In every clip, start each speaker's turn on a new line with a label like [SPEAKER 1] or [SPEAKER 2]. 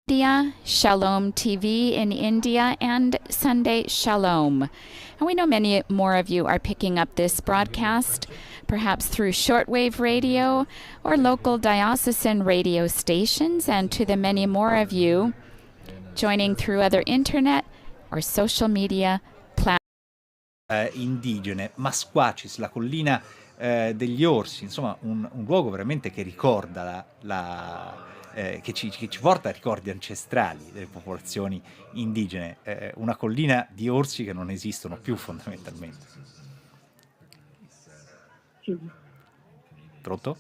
[SPEAKER 1] India, Shalom TV in India, and Sunday Shalom. And we know many more of you are picking up this broadcast, perhaps through shortwave radio or local diocesan radio stations, and to the many more of you joining through other internet or social media platforms.
[SPEAKER 2] Indigene, Masquacis, la collina degli orsi, insomma un luogo veramente che ricorda che ci porta a ricordi ancestrali delle popolazioni indigene, una collina di orsi che non esistono più fondamentalmente.
[SPEAKER 3] Sì.
[SPEAKER 2] Pronto?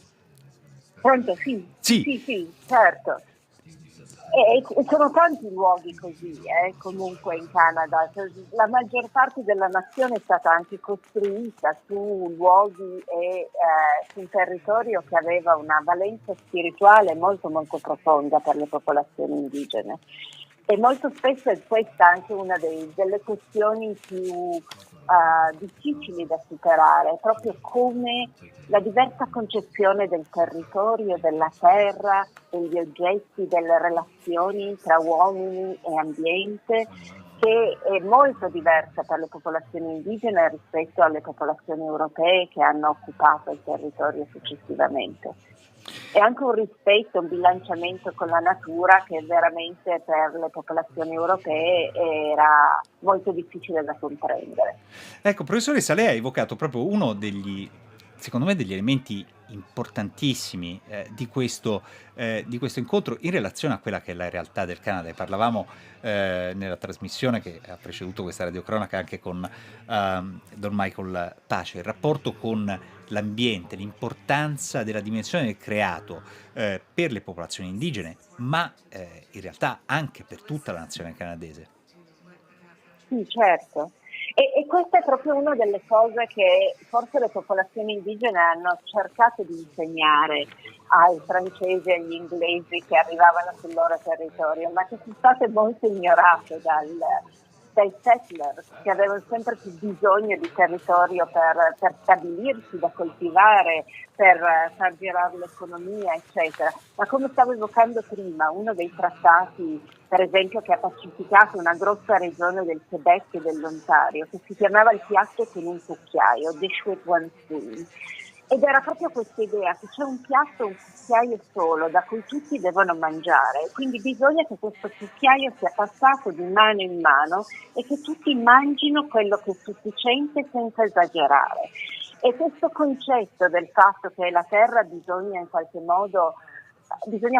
[SPEAKER 3] Pronto, sì.
[SPEAKER 2] Sì.
[SPEAKER 3] Sì, certo. E sono tanti luoghi così, comunque in Canada. La maggior parte della nazione è stata anche costruita su luoghi e su un territorio che aveva una valenza spirituale molto molto profonda per le popolazioni indigene. E molto spesso è questa anche una delle questioni più difficili da superare, proprio come la diversa concezione del territorio, della terra, degli oggetti, delle relazioni tra uomini e ambiente, che è molto diversa per le popolazioni indigene rispetto alle popolazioni europee che hanno occupato il territorio successivamente. E anche un rispetto, un bilanciamento con la natura che veramente per le popolazioni europee era molto difficile da comprendere.
[SPEAKER 2] Ecco, professoressa, lei ha evocato proprio uno degli, secondo me, degli elementi importantissimi di questo incontro in relazione a quella che è la realtà del Canada. E parlavamo nella trasmissione che ha preceduto questa radiocronaca anche con Don Michael Pace, il rapporto con l'ambiente, l'importanza della dimensione del creato per le popolazioni indigene, ma in realtà anche per tutta la nazione canadese.
[SPEAKER 3] Sì, certo. E questa è proprio una delle cose che forse le popolazioni indigene hanno cercato di insegnare ai francesi e agli inglesi che arrivavano sul loro territorio, ma che sono state molto ignorate dai settler, che avevano sempre più bisogno di territorio per stabilirsi, da coltivare, per far girare l'economia, eccetera. Ma come stavo evocando prima, uno dei trattati, per esempio, che ha pacificato una grossa regione del Quebec e dell'Ontario, che si chiamava il piatto con un cucchiaio, Dish with one spoon. Ed era proprio questa idea che c'è un piatto, un cucchiaio solo da cui tutti devono mangiare, quindi bisogna che questo cucchiaio sia passato di mano in mano e che tutti mangino quello che è sufficiente senza esagerare. E questo concetto del fatto che la terra bisogna in qualche modo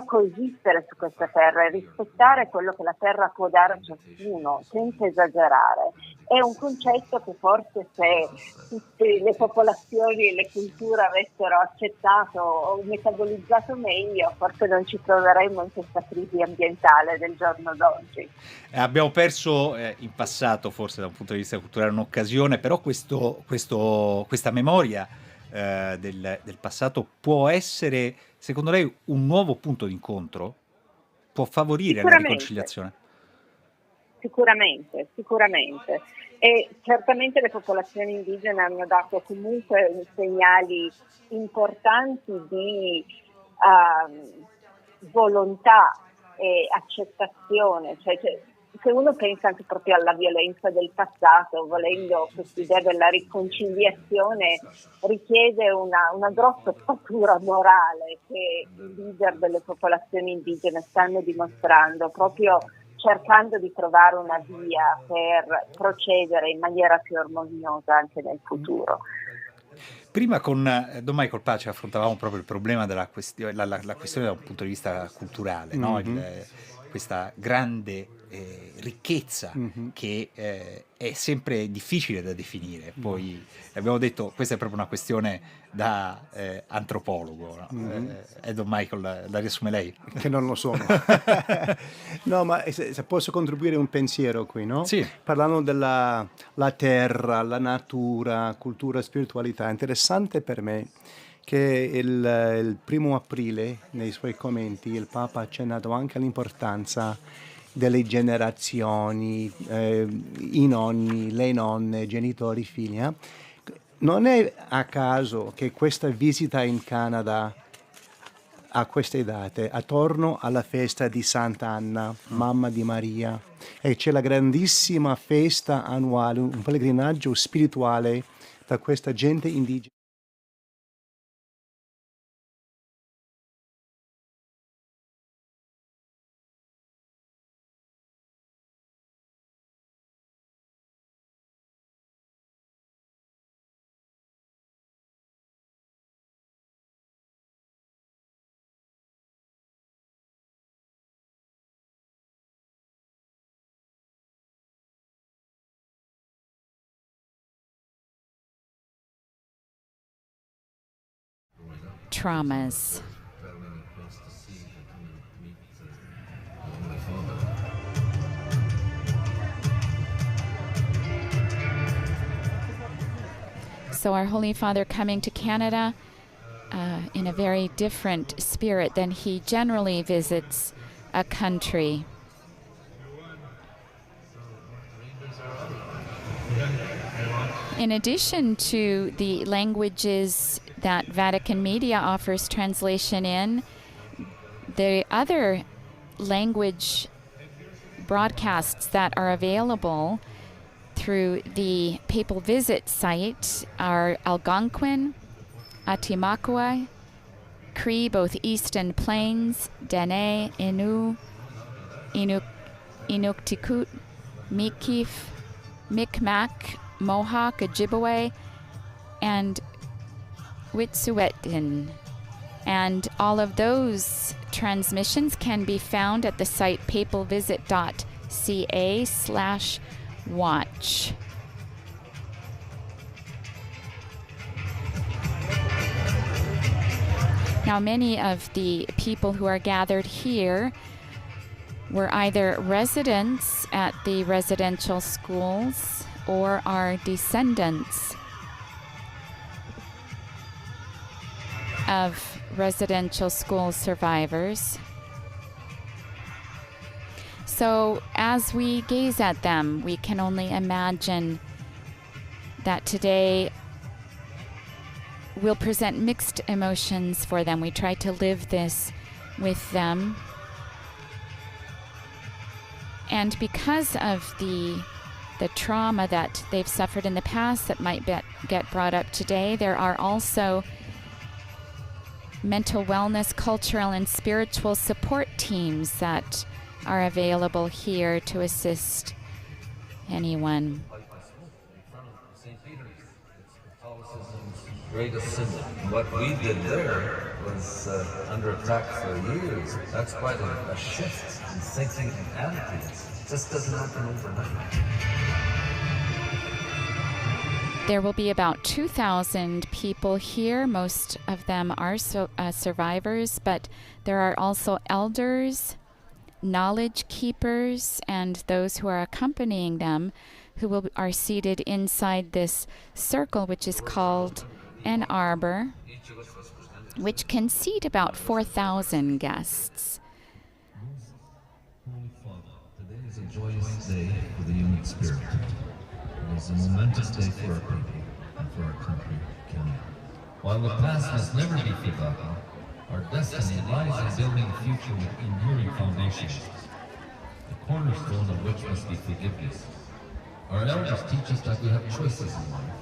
[SPEAKER 3] coesistere su questa terra e rispettare quello che la terra può dare a ciascuno senza esagerare è un concetto che forse se tutte le popolazioni e le culture avessero accettato o metabolizzato meglio, forse non ci troveremmo in questa crisi ambientale del giorno d'oggi.
[SPEAKER 2] Abbiamo perso in passato, forse da un punto di vista culturale, un'occasione, però questa memoria del passato può essere, secondo lei, un nuovo punto d'incontro? Può favorire la riconciliazione?
[SPEAKER 3] Sicuramente. E certamente le popolazioni indigene hanno dato comunque segnali importanti di volontà e accettazione, cioè se uno pensa anche proprio alla violenza del passato, volendo quest'idea della riconciliazione richiede una grossa statura morale che i leader delle popolazioni indigene stanno dimostrando, proprio cercando di trovare una via per procedere in maniera più armoniosa anche nel futuro.
[SPEAKER 2] Prima con Don Michael Pace affrontavamo proprio il problema della questione, la questione da un punto di vista culturale, no? Questa grande ricchezza che è sempre difficile da definire. Poi abbiamo detto, questa è proprio una questione da antropologo, no? Don Michael, la riassume lei?
[SPEAKER 4] Che non lo sono. No, ma se posso contribuire un pensiero qui, no?
[SPEAKER 2] Sì.
[SPEAKER 4] Parlando della terra, la natura, cultura, spiritualità, è interessante per me che il 1° aprile, nei suoi commenti, il Papa ha accennato anche all'importanza delle generazioni, i nonni, le nonne, genitori, figli. Non è a caso che questa visita in Canada a queste date, attorno alla festa di Sant'Anna, mamma di Maria, e c'è la grandissima festa annuale, un pellegrinaggio spirituale da questa gente indigena.
[SPEAKER 1] Traumas. So our Holy Father coming to Canada in a very different spirit than he generally visits a country. In addition to the languages that Vatican Media offers translation in, the other language broadcasts that are available through the Papal Visit site are Algonquin, Atimakwa, Cree, both East and Plains, Dene, Innu, Inuktitut, Mi'kmaq, Micmac, Mohawk, Ojibwe, and Wet'suwet'en. And all of those transmissions can be found at the site papalvisit.ca/watch. Now, many of the people who are gathered here were either residents at the residential schools or are descendants of residential school survivors. So as we gaze at them, we can only imagine that today will present mixed emotions for them. We try to live this with them. And because of the trauma that they've suffered in the past that might get brought up today, there are also mental wellness, cultural, and spiritual support teams that are available here to assist anyone.
[SPEAKER 5] Greatest symbol. What we did there was under attack for years. That's quite a shift in thinking and attitudes. It just doesn't happen overnight.
[SPEAKER 1] There will be about 2,000 people here. Most of them are survivors, but there are also elders, knowledge keepers, and those who are accompanying them who are seated inside this circle, which is called an arbor, which can seat about 4,000 guests.
[SPEAKER 5] Holy Father, today is a joyous day for the human spirit. It is a momentous day for our people and for our country, Canada. While the past must never be forgotten, our destiny lies in building a future with enduring foundations, the cornerstone of which must be forgiveness. Our elders teach us that we have choices in life.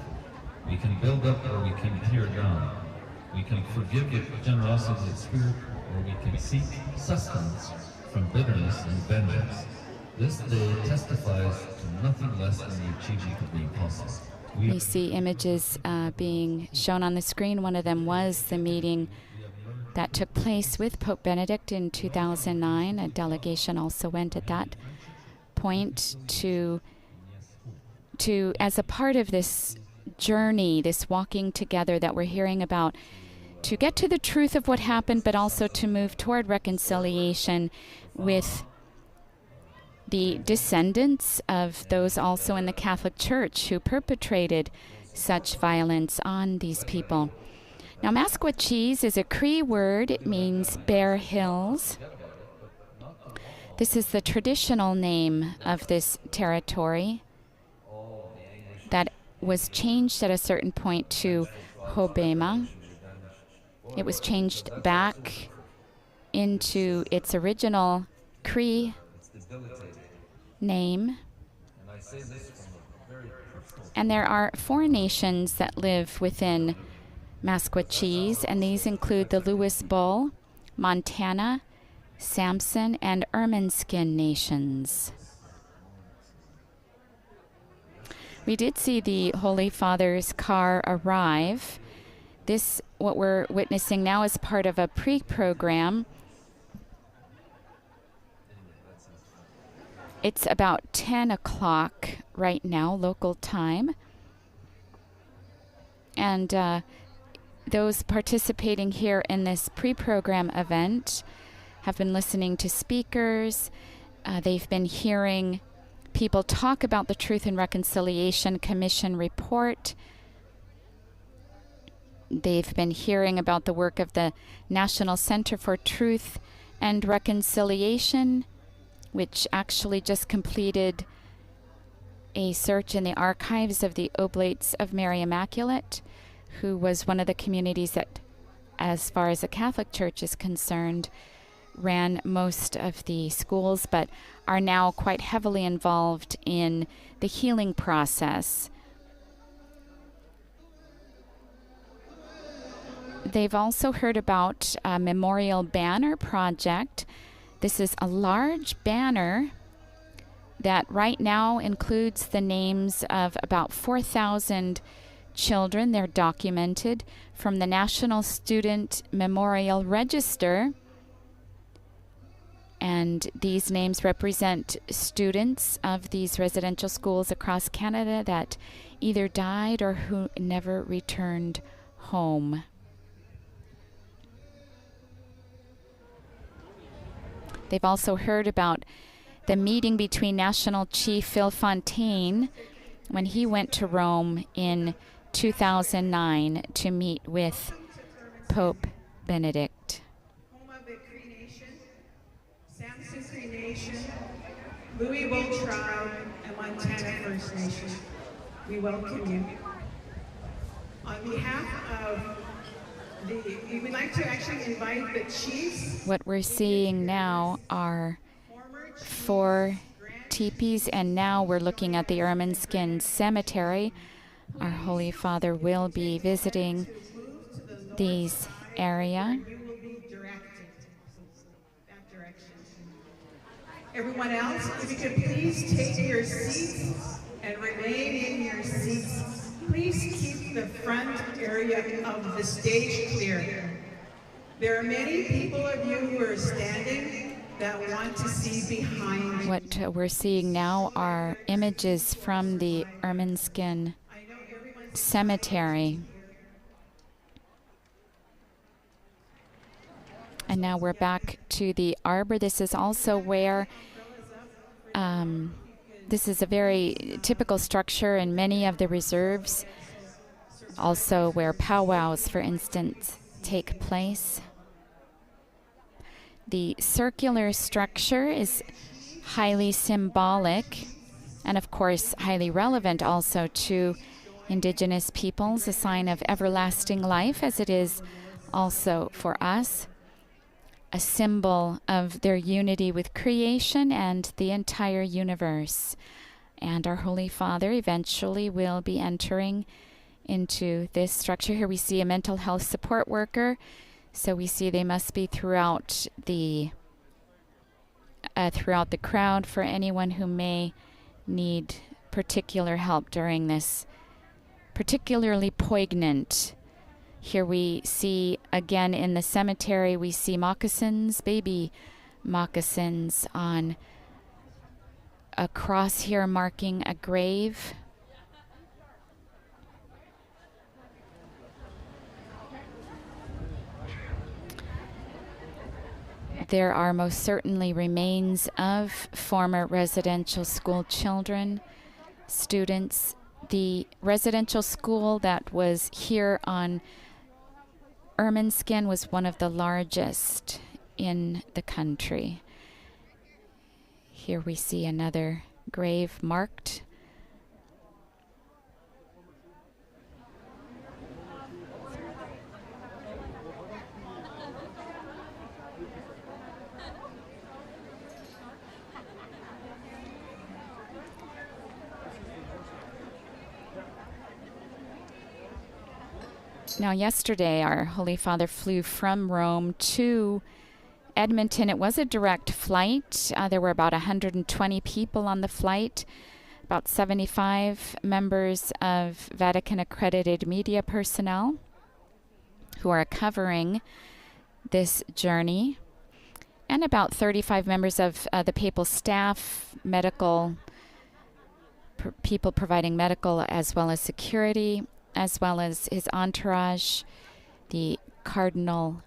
[SPEAKER 5] We can build up or we can tear down. We can forgive with generosity of spirit, or we can seek sustenance from bitterness and vengeance. This day testifies to nothing less than the achievement of the impossible.
[SPEAKER 1] We see images being shown on the screen. One of them was the meeting that took place with Pope Benedict in 2009. A delegation also went at that point to as a part of this journey, this walking together that we're hearing about, to get to the truth of what happened, but also to move toward reconciliation with the descendants of those also in the Catholic Church who perpetrated such violence on these people. Now, Masquachese is a Cree word. It means bare hills. This is the traditional name of this territory that was changed at a certain point to Hobbema. It was changed back into its original Cree name. And there are 4 nations that live within Masquachese, and these include the Lewis Bull, Montana, Samson, and Ermineskin nations. We did see the Holy Father's car arrive. This, what we're witnessing now, is part of a pre-program. It's about 10 o'clock right now, local time. And those participating here in this pre-program event have been listening to speakers. They've been hearing people talk about the Truth and Reconciliation Commission report. They've been hearing about the work of the National Center for Truth and Reconciliation, which actually just completed a search in the archives of the Oblates of Mary Immaculate, who was one of the communities that, as far as the Catholic Church is concerned, ran most of the schools, but are now quite heavily involved in the healing process. They've also heard about a memorial banner project. This is a large banner that right now includes the names of about 4,000 children. They're documented from the National Student Memorial Register. And these names represent students of these residential schools across Canada that either died or who never returned home. They've also heard about the meeting between National Chief Phil Fontaine when he went to Rome in 2009 to meet with Pope Benedict.
[SPEAKER 6] Home of the Cree Nation, Samson Cree Nation, Louis Bull Tribe, and Montana First Nation. We welcome you. On behalf of we would like to actually invite the chiefs.
[SPEAKER 1] What we're seeing now are 4 teepees, and now we're looking at the Ermineskin Cemetery. Our Holy Father will be visiting these area.
[SPEAKER 6] You will be directed that direction. Everyone else, if you could please take your seats and remain in your seats. Please keep the front area of the stage clear. There are many people of you who are standing that want to see behind.
[SPEAKER 1] What we're seeing now are images from the Ermineskin Cemetery. And now we're back to the arbor. This is also where this is a very typical structure in many of the reserves, also where powwows, for instance, take place. The circular structure is highly symbolic and, of course, highly relevant also to Indigenous peoples, a sign of everlasting life, as it is also for us, a symbol of their unity with creation and the entire universe. And our Holy Father eventually will be entering into this structure. Here we see a mental health support worker. So we see they must be throughout the crowd for anyone who may need particular help during this particularly poignant. Here we see, again in the cemetery, we see moccasins, baby moccasins, on a cross here marking a grave. There are most certainly remains of former residential school children, students. The residential school that was here on Ermineskin was one of the largest in the country. Here we see another grave marked. Now, yesterday, our Holy Father flew from Rome to Edmonton. It was a direct flight. There were about 120 people on the flight, about 75 members of Vatican-accredited media personnel who are covering this journey, and about 35 members of the papal staff, medical people providing medical as well as security, as well as his entourage, the Cardinal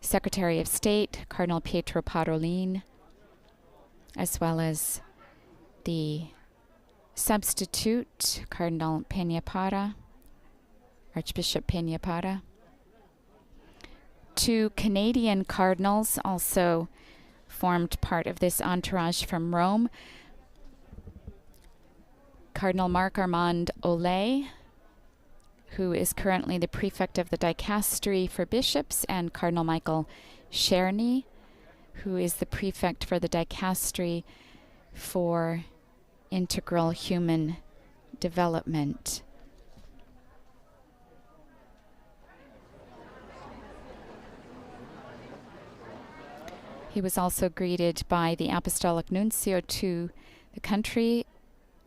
[SPEAKER 1] Secretary of State, Cardinal Pietro Parolin, as well as the substitute, Cardinal Peñapara, Archbishop Peñapara. 2 Canadian cardinals also formed part of this entourage from Rome. Cardinal Marc-Armand Olay, who is currently the prefect of the dicastery for bishops, and Cardinal Michael Cherny, who is the prefect for the dicastery for integral human development. He was also greeted by the Apostolic Nuncio to the country,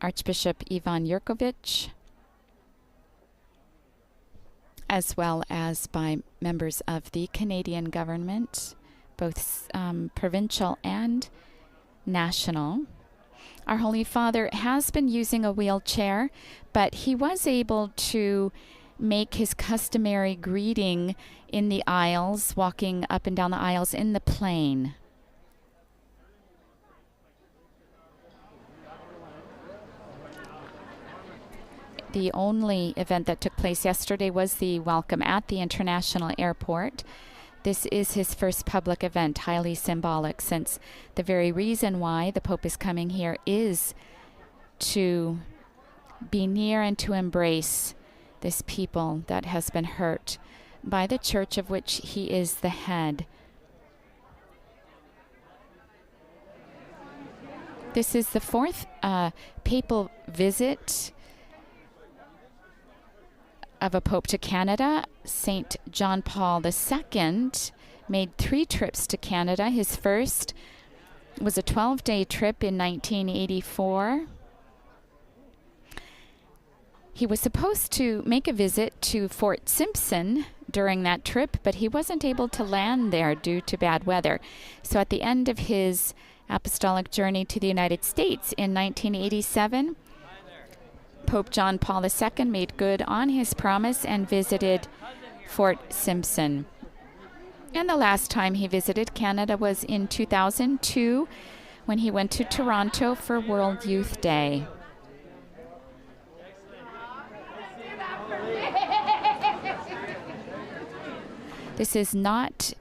[SPEAKER 1] Archbishop Ivan Yurkovich, as well as by members of the Canadian government, both provincial and national. Our Holy Father has been using a wheelchair, but he was able to make his customary greeting in the aisles, walking up and down the aisles in the plane. The only event that took place yesterday was the welcome at the international airport. This is his first public event, highly symbolic, since the very reason why the Pope is coming here is to be near and to embrace this people that has been hurt by the church of which he is the head. This is the 4th papal visit of a pope to Canada. St. John Paul II made 3 trips to Canada. His first was a 12-day trip in 1984. He was supposed to make a visit to Fort Simpson during that trip, but he wasn't able to land there due to bad weather. So at the end of his apostolic journey to the United States in 1987, Pope John Paul II made good on his promise and visited Fort Simpson. And the last time he visited Canada was in 2002 when he went to Toronto for World Youth Day. This is not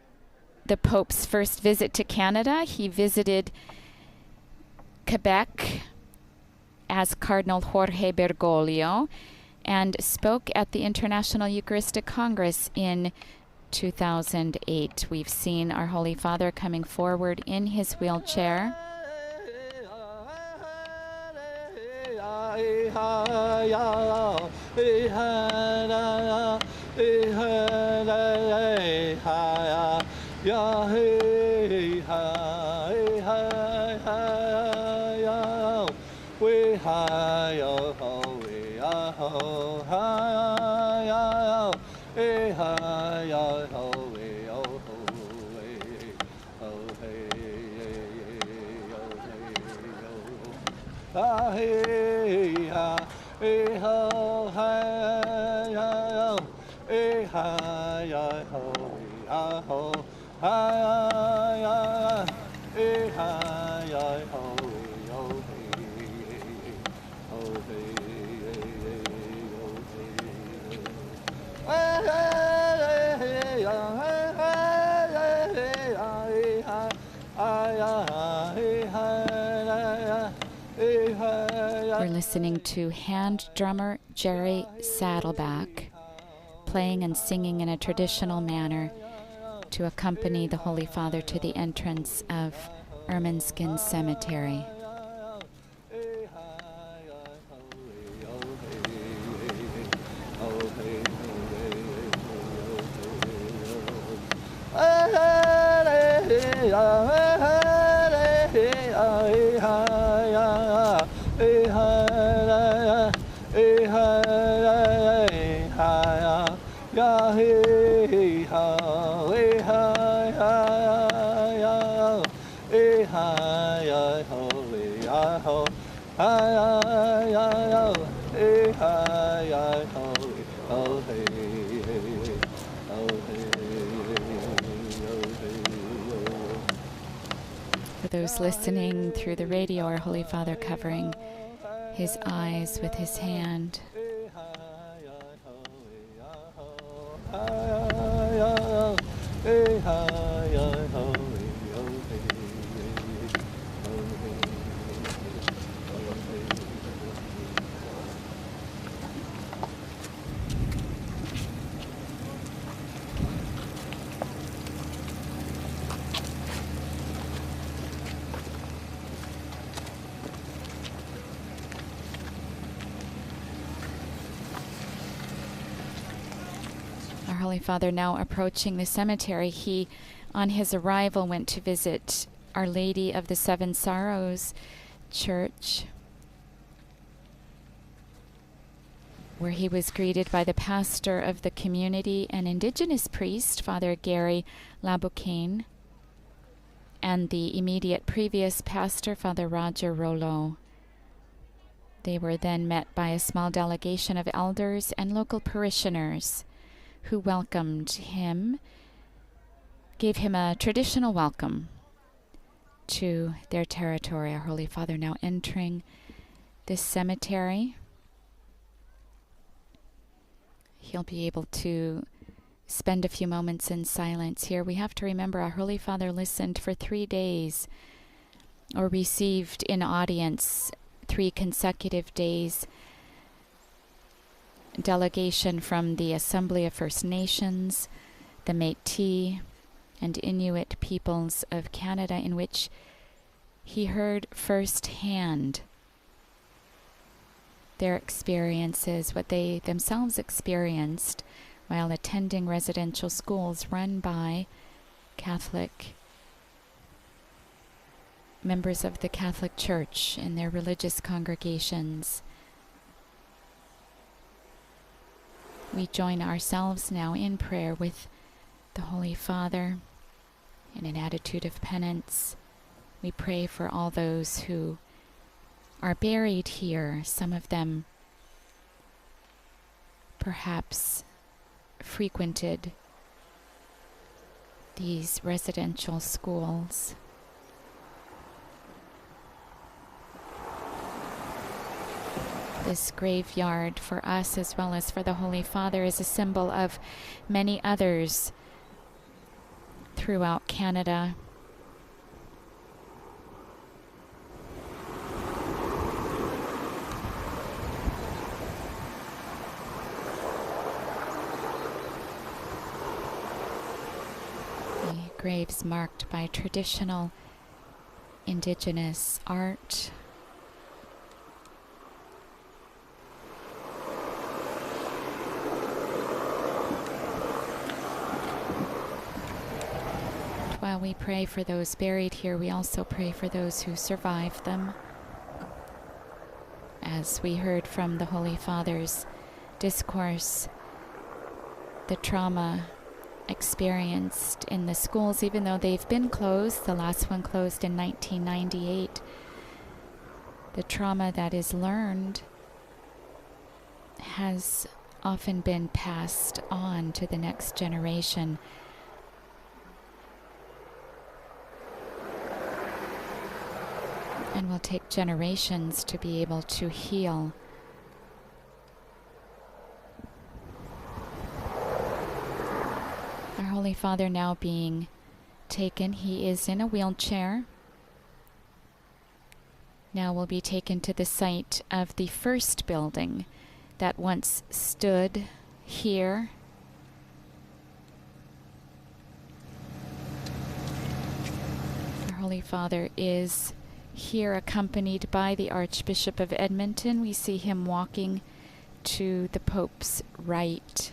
[SPEAKER 1] the Pope's first visit to Canada. He visited Quebec as Cardinal Jorge Bergoglio and spoke at the International Eucharistic Congress in 2008. We've seen our Holy Father coming forward in his wheelchair. We're listening to hand drummer Jerry Saddleback playing and singing in a traditional manner to accompany the Holy Father to the entrance of Ermineskin Cemetery. For those listening through the radio, our Holy Father covering his eyes with his hand. Holy Father now approaching the cemetery. He, on his arrival, went to visit Our Lady of the Seven Sorrows Church, where he was greeted by the pastor of the community, an Indigenous priest, Father Gary Laboucaine, and the immediate previous pastor, Father Roger Rollo. They were then met by a small delegation of elders and local parishioners who welcomed him, gave him a traditional welcome to their territory. Our Holy Father now entering this cemetery. He'll be able to spend a few moments in silence here. We have to remember our Holy Father listened for 3 days, or received in audience 3 consecutive days, delegation from the Assembly of First Nations, the Métis and Inuit peoples of Canada, in which he heard firsthand their experiences, what they themselves experienced while attending residential schools run by Catholic members of the Catholic Church in their religious congregations. We join ourselves now in prayer with the Holy Father in an attitude of penance. We pray for all those who are buried here, some of them perhaps frequented these residential schools. This graveyard for us as well as for the Holy Father is a symbol of many others throughout Canada. The graves marked by traditional Indigenous art. While we pray for those buried here, we also pray for those who survived them. As we heard from the Holy Father's discourse, the trauma experienced in the schools, even though they've been closed, the last one closed in 1998, the trauma that is learned has often been passed on to the next generation. And will take generations to be able to heal. Our Holy Father now being taken, he is in a wheelchair. Now will be taken to the site of the first building that once stood here. Our Holy Father is here accompanied by the Archbishop of Edmonton. We see him walking to the Pope's right.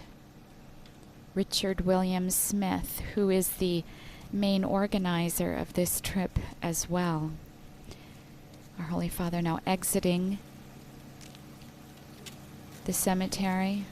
[SPEAKER 1] Richard William Smith, who is the main organizer of this trip as well. Our Holy Father now exiting the cemetery.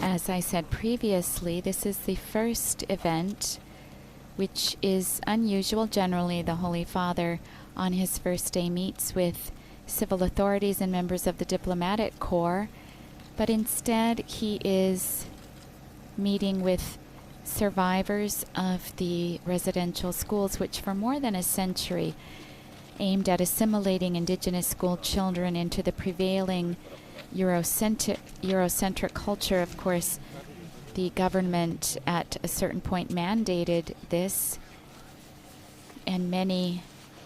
[SPEAKER 1] As I said previously, this is the first event, which is unusual. Generally, the Holy Father on his first day meets with civil authorities and members of the diplomatic corps, but instead he is meeting with survivors of the residential schools, which for more than a century aimed at assimilating Indigenous school children into the prevailing Eurocentric culture. Of course, the government at a certain point mandated this, and many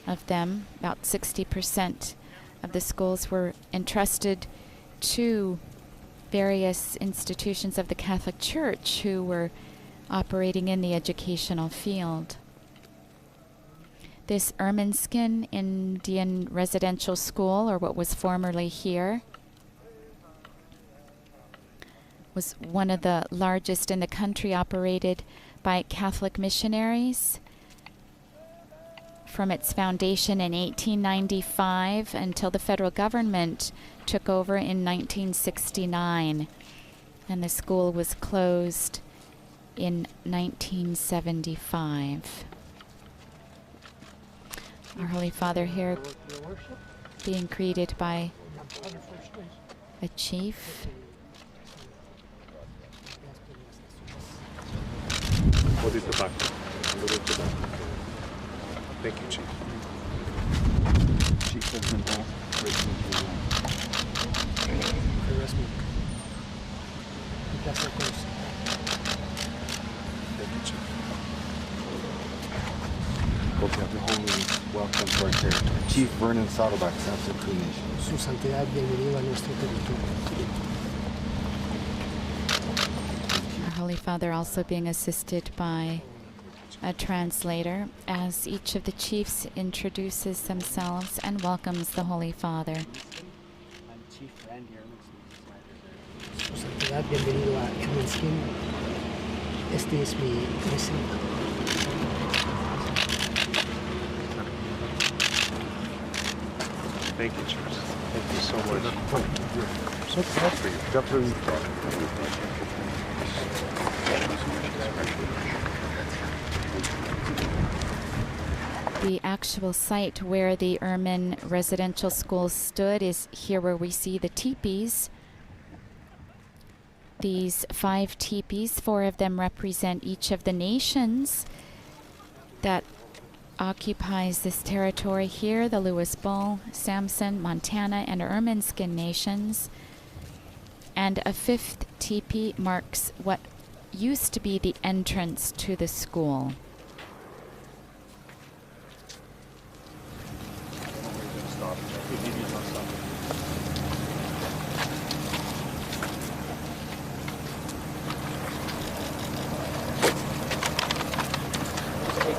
[SPEAKER 1] of them, about 60% of the schools, were entrusted to various institutions of the Catholic Church who were operating in the educational field. This Ermineskin Indian Residential School, or what was formerly here, was one of the largest in the country, operated by Catholic missionaries from its foundation in 1895 until the federal government took over in 1969, and the school was closed in 1975. Our Holy Father here being greeted by a chief.
[SPEAKER 7] Thank you, Chief. Chief President Hall. Thank you, Chief. Hope you have the holy welcome to our territory. Chief Vernon Saddleback, Samson Cree Nation.
[SPEAKER 8] Su Santidad, bienvenido a nuestro territorio.
[SPEAKER 1] Our Holy Father also being assisted by a translator as each of the chiefs introduces themselves and welcomes the Holy Father.
[SPEAKER 8] Su Santidad, bienvenido a Ermineskin. Este es mi precinto.
[SPEAKER 7] Thank you, Chief. Thank you so much. So proud for you. Definitely proud.
[SPEAKER 1] The actual site where the Ermine residential school stood is here where we see the teepees. These 5 teepees, 4 of them represent each of the nations that occupies this territory here, the Louis Bull, Samson, Montana, and Ermineskin nations. And a 5th teepee marks what used to be the entrance to the school.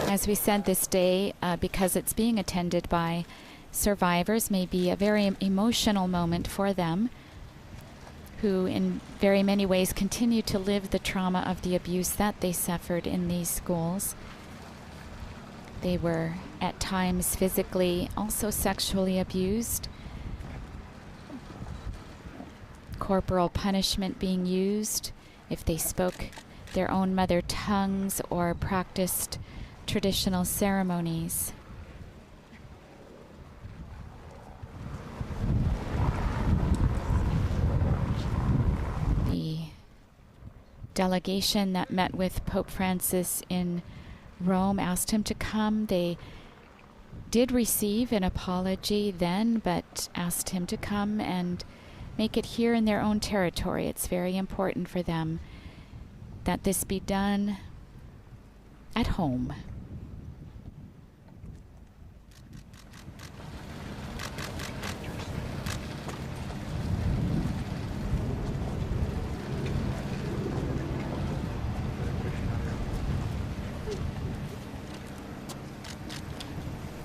[SPEAKER 1] As we said, this day, because it's being attended by survivors, may be a very emotional moment for them, who in very many ways continue to live the trauma of the abuse that they suffered in these schools. They were at times physically, also sexually abused. Corporal punishment being used if they spoke their own mother tongues or practiced traditional ceremonies. The delegation that met with Pope Francis in Rome asked him to come. They did receive an apology then, but asked him to come and make it here in their own territory. It's very important for them that this be done at home.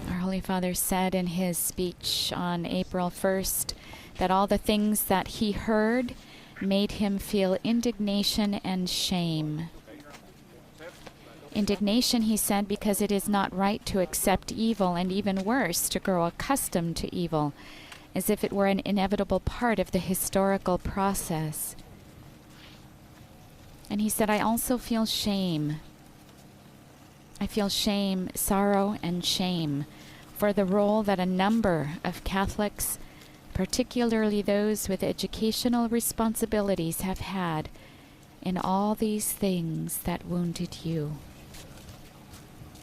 [SPEAKER 1] Our Holy Father said in his speech on April 1st that all the things that he heard made him feel indignation and shame. Indignation, he said, because it is not right to accept evil, and even worse, to grow accustomed to evil, as if it were an inevitable part of the historical process. And he said, I also feel shame. I feel shame, sorrow, and shame for the role that a number of Catholics, particularly those with educational responsibilities, have had in all these things that wounded you,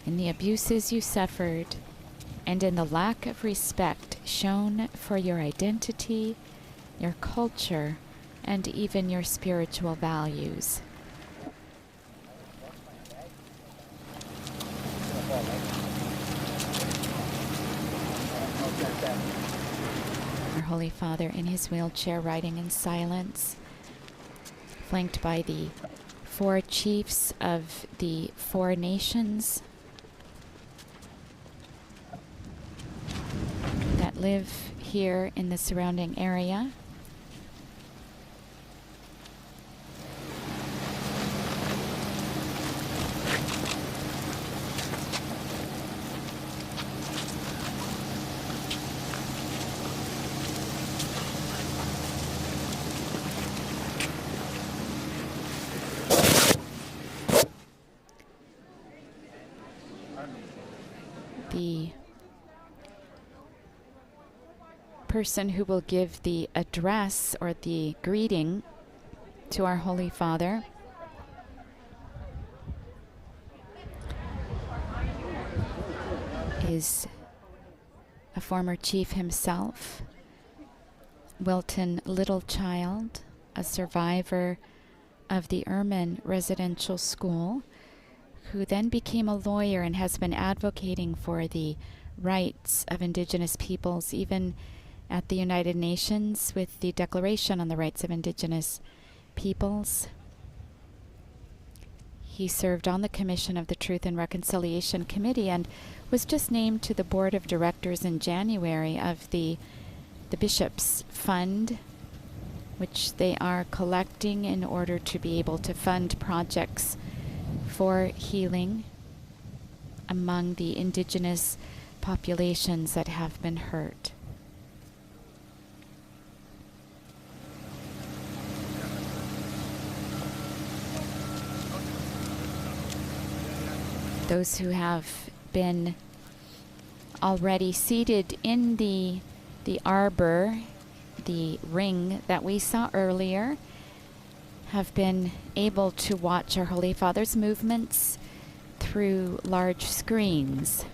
[SPEAKER 1] in the abuses you suffered, and in the lack of respect shown for your identity, your culture, and even your spiritual values. Our Holy Father in his wheelchair, riding in silence, flanked by the 4 chiefs of the 4 nations that live here in the surrounding area. The person who will give the address or the greeting to our Holy Father is a former chief himself, Wilton Littlechild, a survivor of the Ermine Residential School, who then became a lawyer and has been advocating for the rights of Indigenous peoples, even at the United Nations with the Declaration on the Rights of Indigenous Peoples. He served on the commission of the Truth and Reconciliation Committee and was just named to the board of directors in January of the Bishops' Fund, which they are collecting in order to be able to fund projects for healing among the Indigenous populations that have been hurt. Those who have been already seated in the arbor, the ring that we saw earlier, have been able to watch our Holy Father's movements through large screens.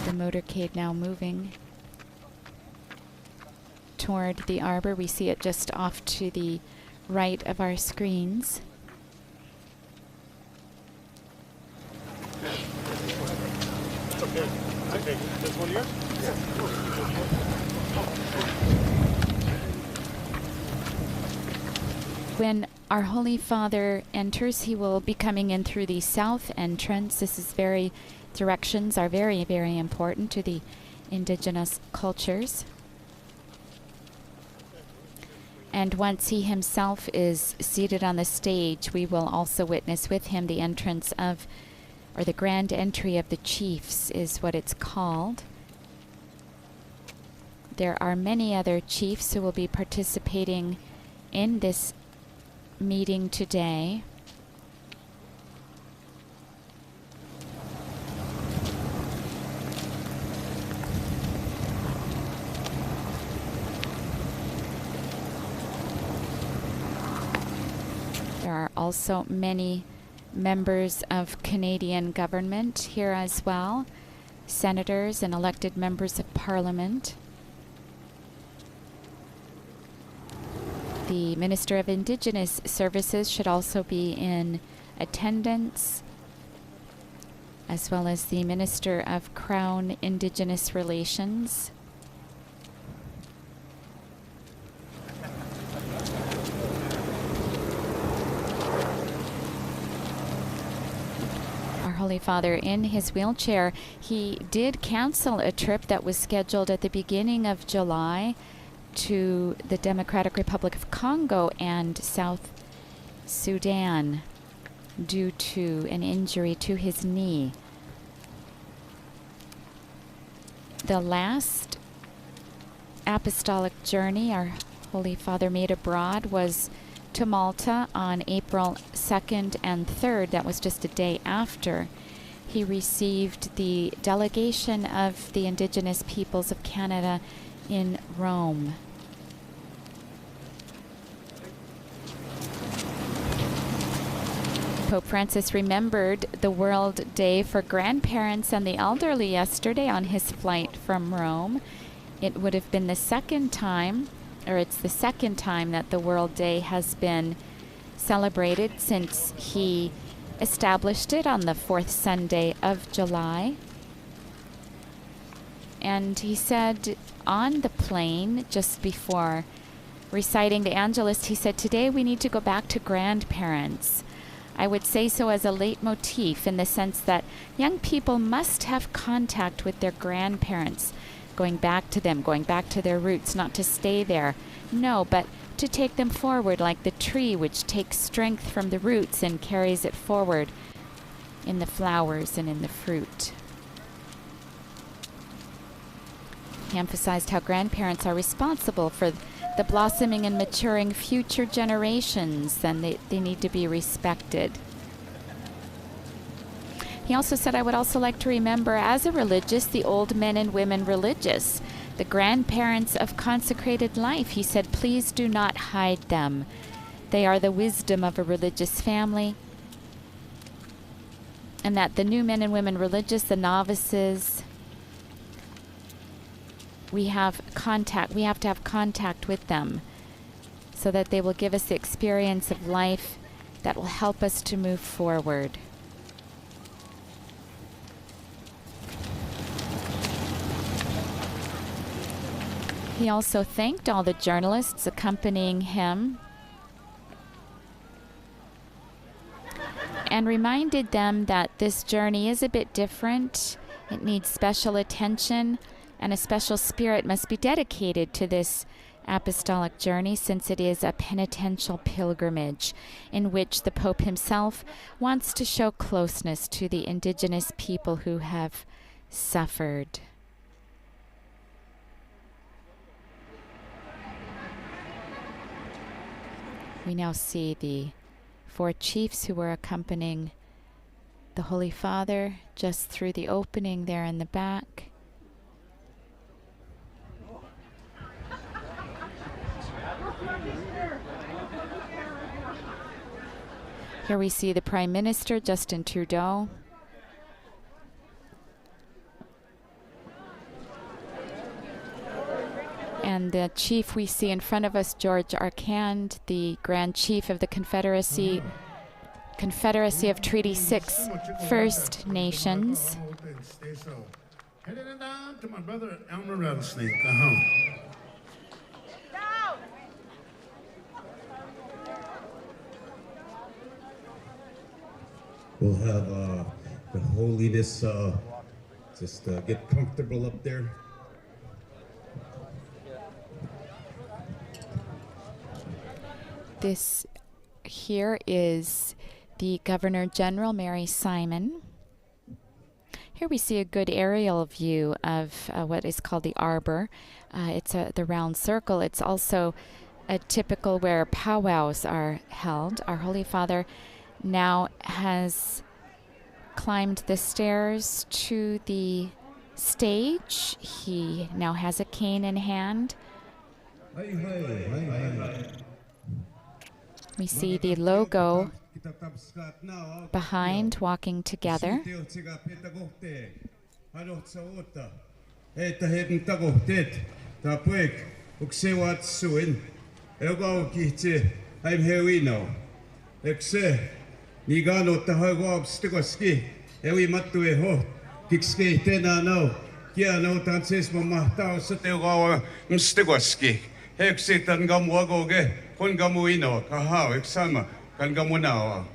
[SPEAKER 1] The motorcade now moving toward the arbor. We see it just off to the right of our screens.
[SPEAKER 9] Okay, this one here?
[SPEAKER 1] When our Holy Father enters, he will be coming in through the south entrance. Directions are very, very important to the Indigenous cultures. And once he himself is seated on the stage, we will also witness with him the entrance of, or the grand entry of the chiefs is what it's called. There are many other chiefs who will be participating in this meeting today. There are also many members of Canadian government here as well, senators and elected members of parliament. The Minister of Indigenous Services should also be in attendance, as well as the Minister of Crown Indigenous Relations. Our Holy Father, in his wheelchair, he did cancel a trip that was scheduled at the beginning of July to the Democratic Republic of Congo and South Sudan due to an injury to his knee. The last apostolic journey our Holy Father made abroad was to Malta on April 2nd and 3rd. That was just a day after he received the delegation of the Indigenous peoples of Canada in Rome. Pope Francis remembered the World Day for Grandparents and the Elderly yesterday on his flight from Rome. It would have been the second time, or it's the second time that the World Day has been celebrated since he established it on the fourth Sunday of July. And he said on the plane, just before reciting the Angelus, he said, "Today we need to go back to grandparents." I would say so as a leitmotif, in the sense that young people must have contact with their grandparents, going back to them, going back to their roots, not to stay there. No, but to take them forward like the tree which takes strength from the roots and carries it forward in the flowers and in the fruit. He emphasized how grandparents are responsible for the blossoming and maturing future generations, and they need to be respected. He also said, "I would also like to remember as a religious the old men and women religious, the grandparents of consecrated life." He said, "Please do not hide them. They are the wisdom of a religious family." And that the new men and women religious, the novices, we have to have contact with them so that they will give us the experience of life that will help us to move forward. He also thanked all the journalists accompanying him and reminded them that this journey is a bit different. It needs special attention, and a special spirit must be dedicated to this apostolic journey, since it is a penitential pilgrimage in which the Pope himself wants to show closeness to the indigenous people who have suffered. We now see the four chiefs who were accompanying the Holy Father just through the opening there in the back. Here we see the Prime Minister, Justin Trudeau. And the chief we see in front of us, George Arcand, the Grand Chief of the Confederacy of Treaty 6 First Nations.
[SPEAKER 9] Heading down to my brother Elmer Rattlesnake. We'll have the Holiness just get comfortable up there.
[SPEAKER 1] This here is the Governor General, Mary Simon. Here we see a good aerial view of what is called the arbor. It's the round circle. It's also a typical where powwows are held. Our Holy Father now has climbed the stairs to the stage. He now has a cane in hand. We see the logo behind, walking together.
[SPEAKER 9] Ego kichi, I'm here we know. Exe, Nigano Tahago Stigoski, Ewi Matue Ho, Kixke Tena no, Kia no Tansis Mamata, Sotego Stigoski, Exe Tangamuagoge, Pungamuino, Kaha, Exama, Kangamunao.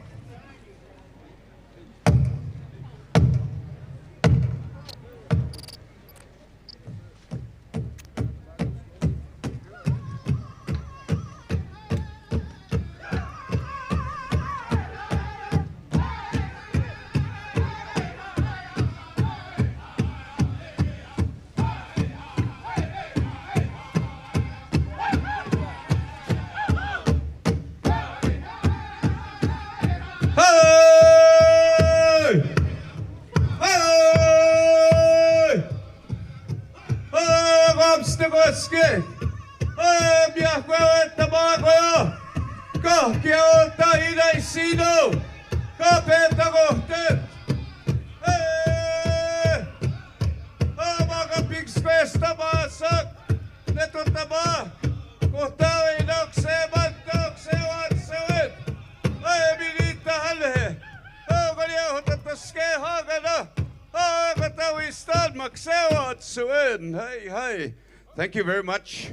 [SPEAKER 9] Hey. Thank you very much.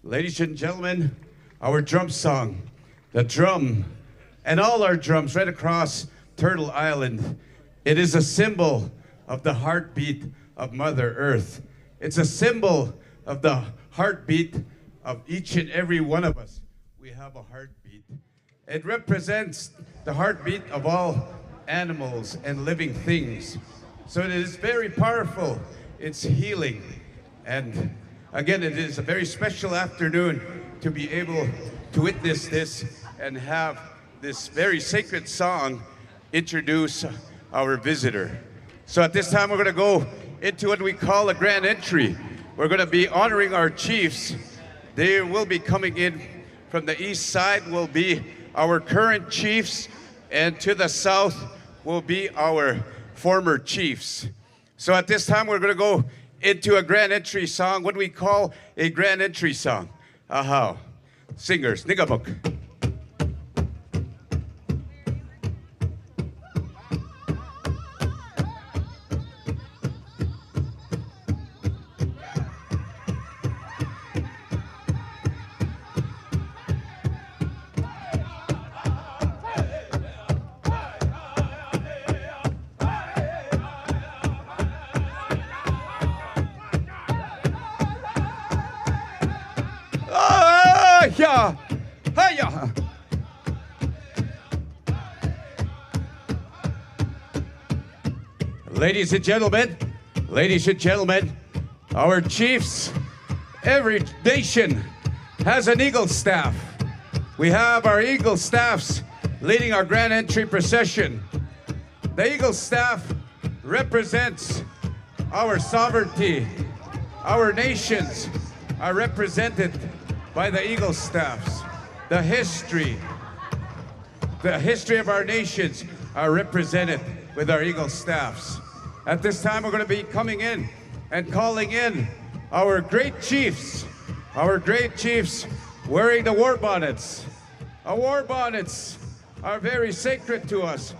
[SPEAKER 9] Ladies and gentlemen, our drum song, the drum, and all our drums right across Turtle Island. It is a symbol of the heartbeat of Mother Earth. It's a symbol of the heartbeat of each and every one of us. We have a heartbeat. It represents the heartbeat of all animals and living things. So it is very powerful. It's healing. And again, it is a very special afternoon to be able to witness this and have this very sacred song introduce our visitor. So at this time, we're going to go into what we call a grand entry. We're going to be honoring our chiefs. They will be coming in from the east side will be our current chiefs, and to the south will be our former chiefs. So at this time, we're going to go into a grand entry song, what we call a grand entry song. Aha. Singers, Nigabuk. Hiya. Ladies and gentlemen, our chiefs, every nation has an eagle staff. We have our eagle staffs leading our grand entry procession. The eagle staff represents our sovereignty. Our nations are represented by the eagle staffs. The history of our nations are represented with our eagle staffs. At this time, we're going to be coming in and calling in our great chiefs wearing the war bonnets. Our war bonnets are very sacred to us.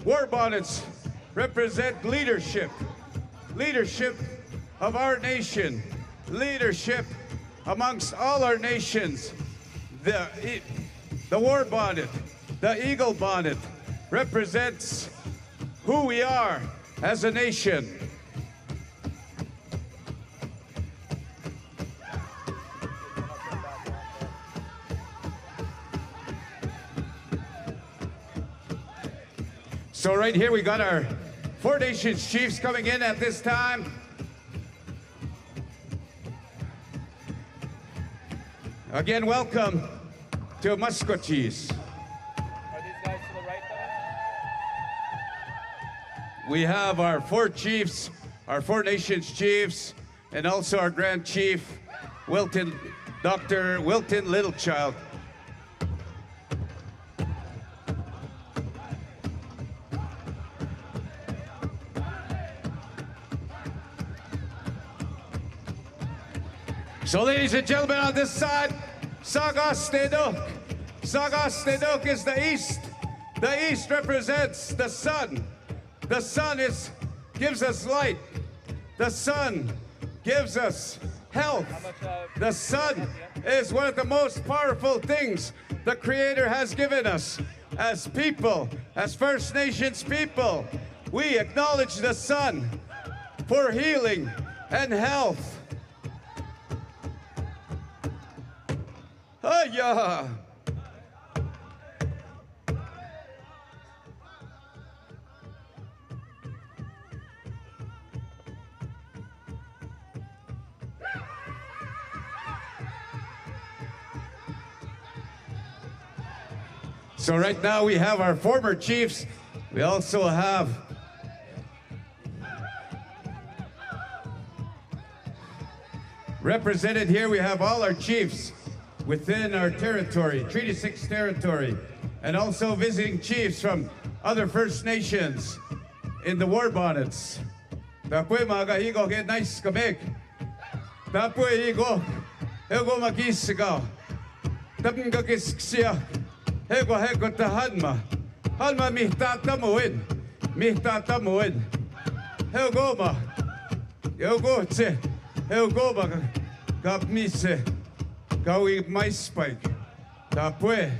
[SPEAKER 9] War bonnets represent leadership of our nation, leadership amongst all our nations. The war bonnet, the eagle bonnet, represents who we are as a nation. So right here we got our Four Nations chiefs coming in at this time. Again, welcome to Musqueam.
[SPEAKER 10] Are these guys to the right though?
[SPEAKER 9] We have our four chiefs, our Four Nations chiefs, and also our Grand Chief, Dr. Wilton Littlechild. So ladies and gentlemen on this side, Sagastedok. Sagastedok is the east. The east represents the sun. The sun gives us light. The sun gives us health. The sun is one of the most powerful things the Creator has given us. As people, as First Nations people, we acknowledge the sun for healing and health. Hiya! So right now we have our former chiefs. We also have represented here, we have all our chiefs within our territory, Treaty 6 territory, and also visiting chiefs from other First Nations in the war bonnets. Tapos mga kahigo, get nice kabek. Tapos higo, ego makisigaw. Tapos kakissiya. Hego tahanma. Hanma mihtatamuin. Mihtatamuin. Hego ma. Hego tse. Hego ma. Kapmise. Kawi maispike. Tapwe.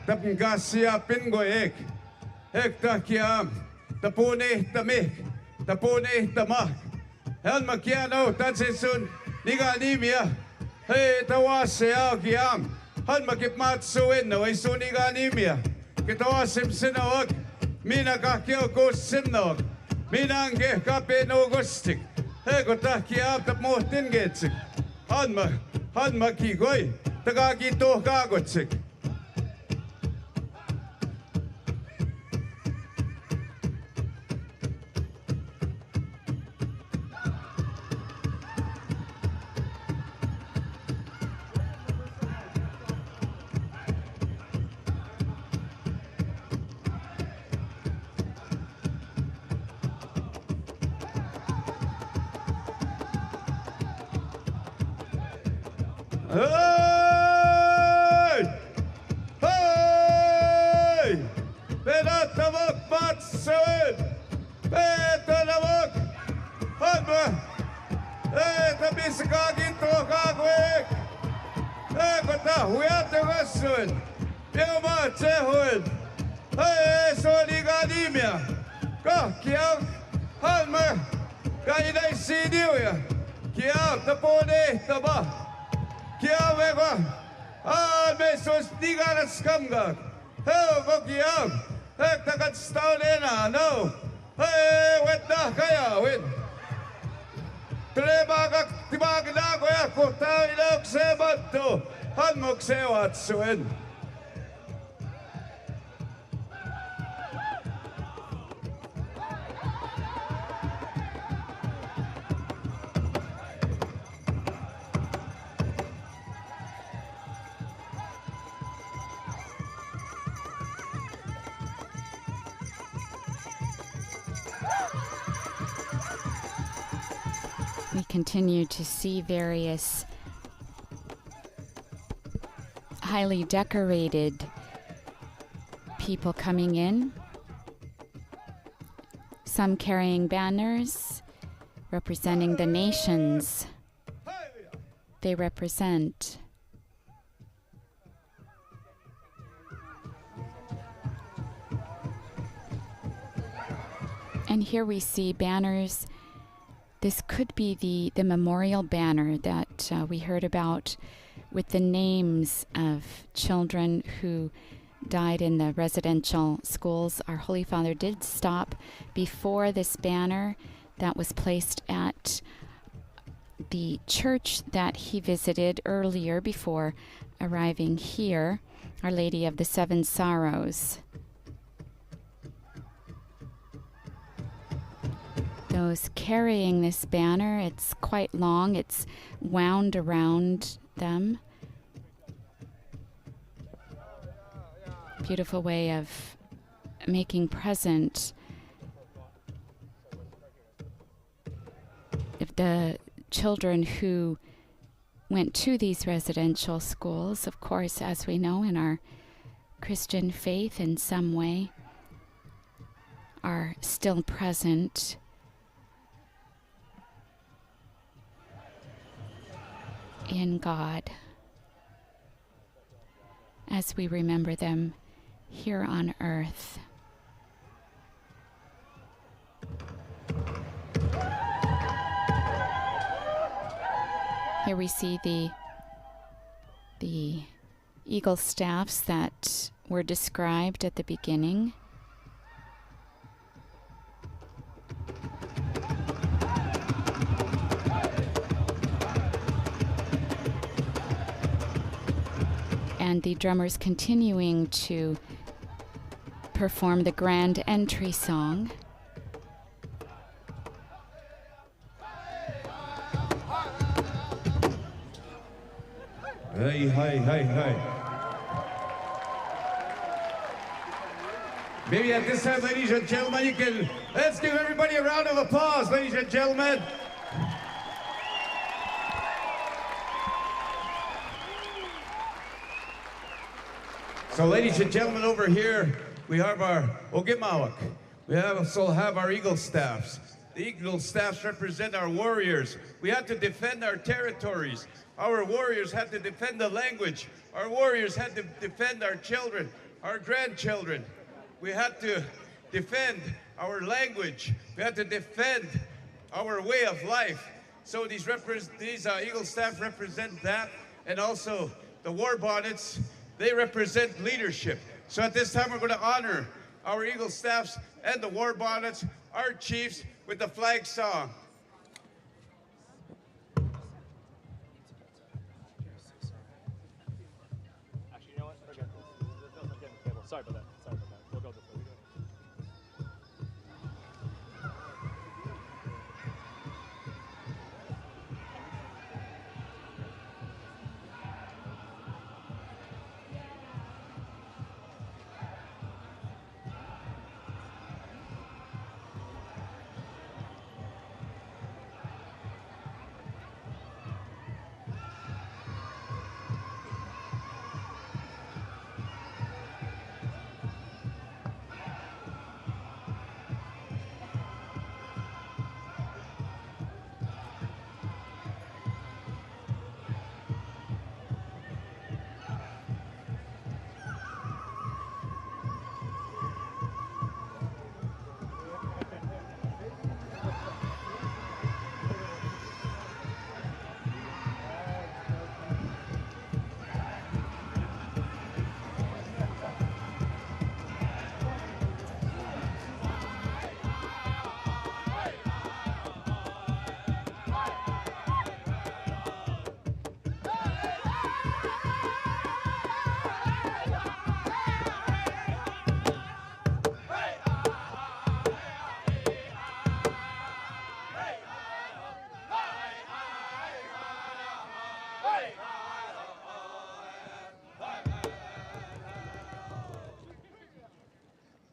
[SPEAKER 9] Tapngasiya pingo ek. Hekta kiam. Tapune tamik. Tapune tamak. Hanma kiano tatsesun. Niganimia. Hey tawase ao kiam. Han makipmatsuin na way suniga nimya. Kitawasim sinawag. Mina kakyo ko sinawag. Mina angge kapino gustik. Hego takiab tap mohtin getsik. Han makigoy. Tagagito kagotsik. Hey! Hey! Penatavok matsuin! Penatavok! Hanma! Hey, tabisikagin to kagwik! Hey, kota huyate wasuin! Piuma tsehuin! Hey, soniganimia! Kakiang! Hanma! Kainay siniwya! Kiang tapone taba! Kiam ego, mesos digaras kamga. Heo kiam, takat staulena no. Hey, wetna kaya win. Trebaga tibagna goya kota ilok sebanto. Hanmok sewat suen.
[SPEAKER 1] We continue to see various highly decorated people coming in, some carrying banners representing the nations they represent. And here we see banners. This could be the memorial banner that we heard about with the names of children who died in the residential schools. Our Holy Father did stop before this banner that was placed at the church that he visited earlier before arriving here, Our Lady of the Seven Sorrows. Those carrying this banner, it's quite long, it's wound around them. Beautiful way of making present the children who went to these residential schools, of course, as we know in our Christian faith in some way, are still present. In God, as we remember them here on earth. Here we see the eagle staffs that were described at the beginning. And the drummers continuing to perform the grand entry song.
[SPEAKER 9] Hey, hey, hey, hey. Maybe at this time, ladies and gentlemen, let's give everybody a round of applause, ladies and gentlemen. So, ladies and gentlemen, over here, we have our Ogimawak. We also have our eagle staffs. The eagle staffs represent our warriors. We have to defend our territories. Our warriors had to defend the language. Our warriors had to defend our children, our grandchildren. We had to defend our language. We had to defend our way of life. So these eagle staff represent that, and also the war bonnets, they represent leadership. So at this time, we're going to honor our eagle staffs and the war bonnets, our chiefs, with the flag song.
[SPEAKER 10] Actually, you know what? Forget this. It doesn't get in the table. Sorry about that. We'll go this way.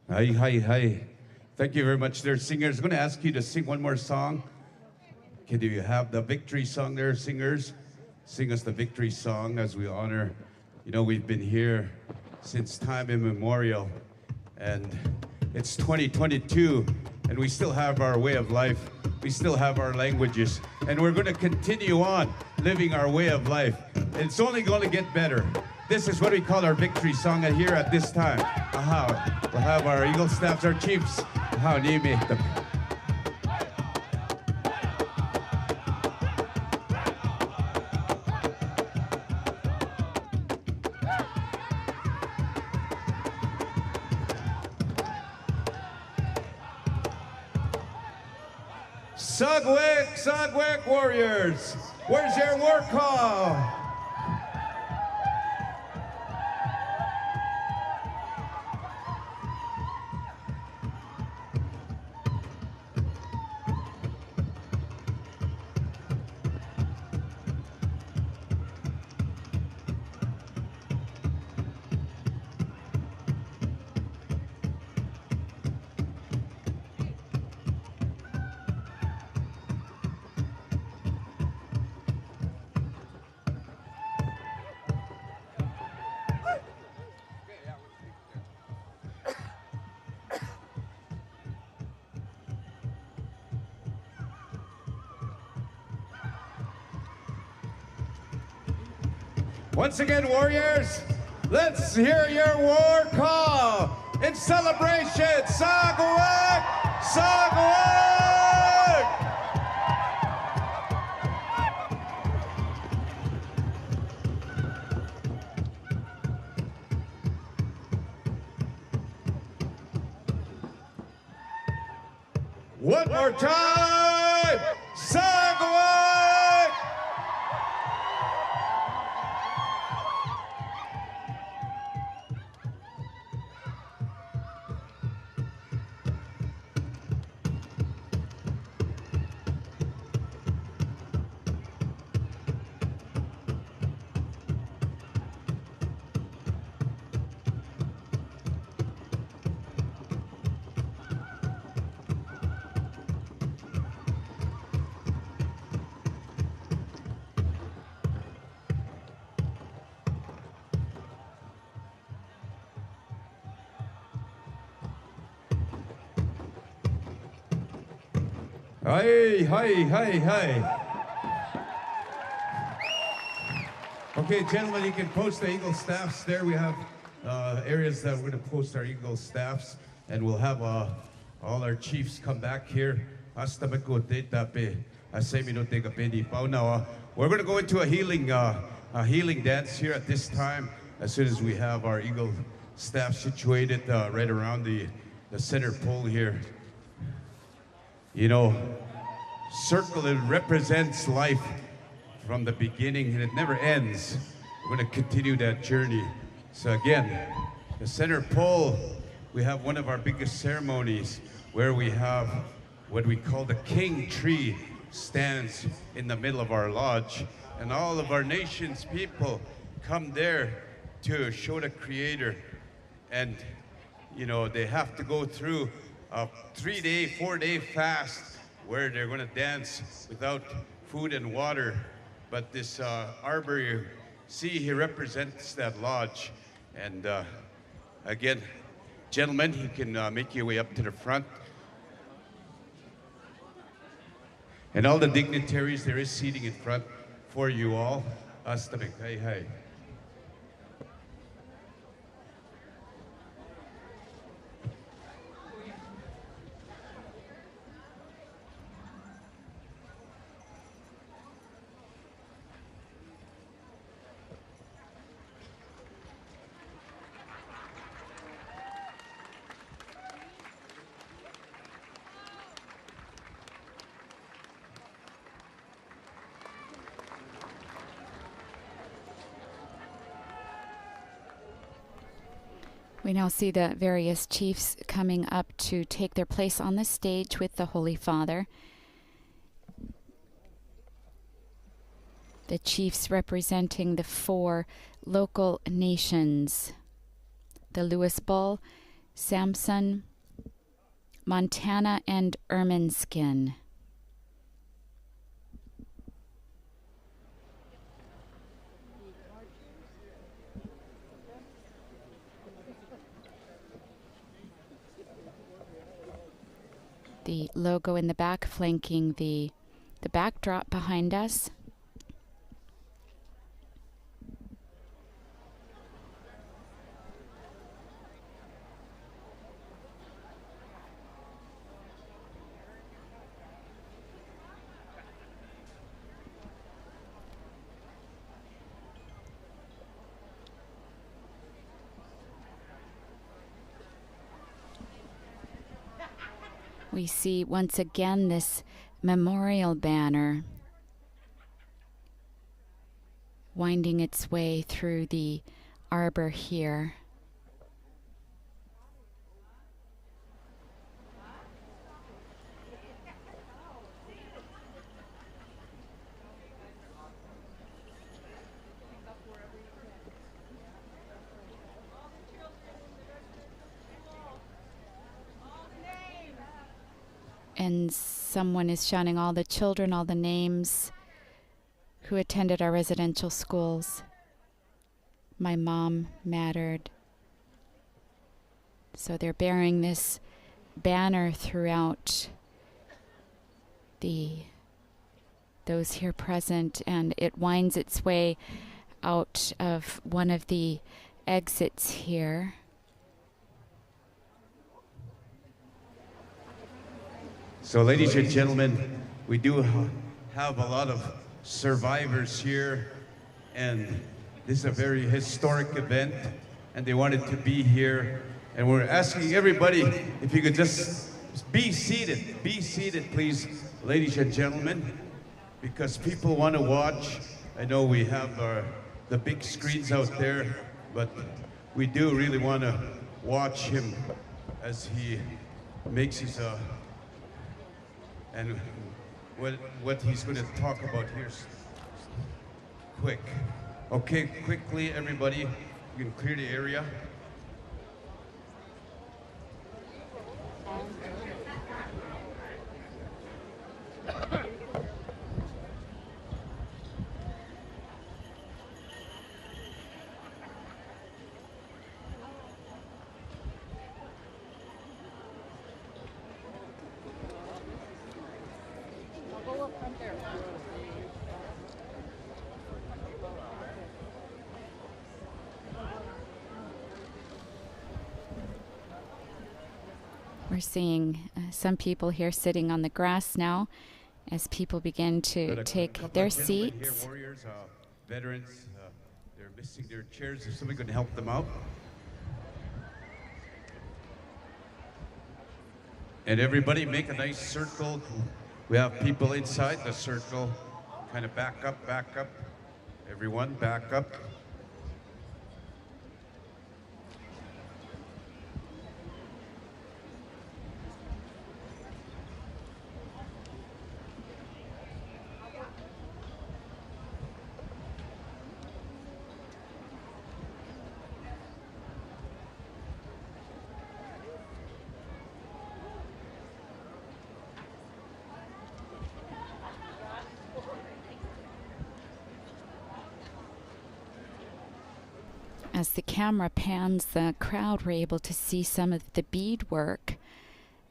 [SPEAKER 9] Hi, hi, hi. Thank you very much there, singers. I'm going to ask you to sing one more song. Okay, do you have the victory song there, singers? Sing us the victory song as we honor. You know, we've been here since time immemorial, and it's 2022, and we still have our way of life. We still have our languages, and we're going to continue on living our way of life. It's only going to get better. This is what we call our victory song here at this time. Aha, we'll have our eagle staffs, our chiefs. Aha, name them. Sagwek, Sagwek warriors, where's your war call? Once again, warriors, let's hear your war call in celebration. Sagawag! Sagawag! One more time! Sagawag! Hi, hi, hi, hi. Okay, gentlemen, you can post the Eagle staffs there. We have areas that we're going to post our Eagle staffs, and we'll have all our chiefs come back here. Now, we're going to go into a healing dance here at this time, as soon as we have our Eagle staff situated right around the center pole here. You know, circle, it represents life from the beginning, and it never ends. We're going to continue that journey. So again, the center pole, we have one of our biggest ceremonies where we have what we call the king tree stands in the middle of our lodge, and all of our nation's people come there to show the Creator. And you know, they have to go through a 3-day, 4-day fast where they're going to dance without food and water. But this arbor, you see, he represents that lodge. And again, gentlemen, you can make your way up to the front. And all the dignitaries, there is seating in front for you all. Astamik, hey, hey.
[SPEAKER 1] We now see the various chiefs coming up to take their place on the stage with the Holy Father. The chiefs representing the 4 local nations: the Louisbourg, Samson, Montana, and Ermineskin. The logo in the back flanking the backdrop behind us. We see once again this memorial banner winding its way through the arbor here. And someone is shouting, all the children, all the names who attended our residential schools. My mom mattered. So they're bearing this banner throughout those here present, and it winds its way out of one of the exits here.
[SPEAKER 9] So, ladies and gentlemen, we do have a lot of survivors here, and this is a very historic event, and they wanted to be here. And we're asking everybody if you could just be seated, please, ladies and gentlemen, because people want to watch. I know we have the big screens out there, but we do really want to watch him as he makes his and what he's going to talk about here. Quick. Okay, quickly, everybody, you can clear the area.
[SPEAKER 1] We're seeing some people here sitting on the grass now as people begin to take their seats.
[SPEAKER 9] Here, warriors, veterans, they're missing their chairs. Is somebody going to help them out? And everybody make a nice circle. We have people inside the circle. Kind of back up, back up. Everyone, back up.
[SPEAKER 1] As the camera pans the crowd, we're able to see some of the beadwork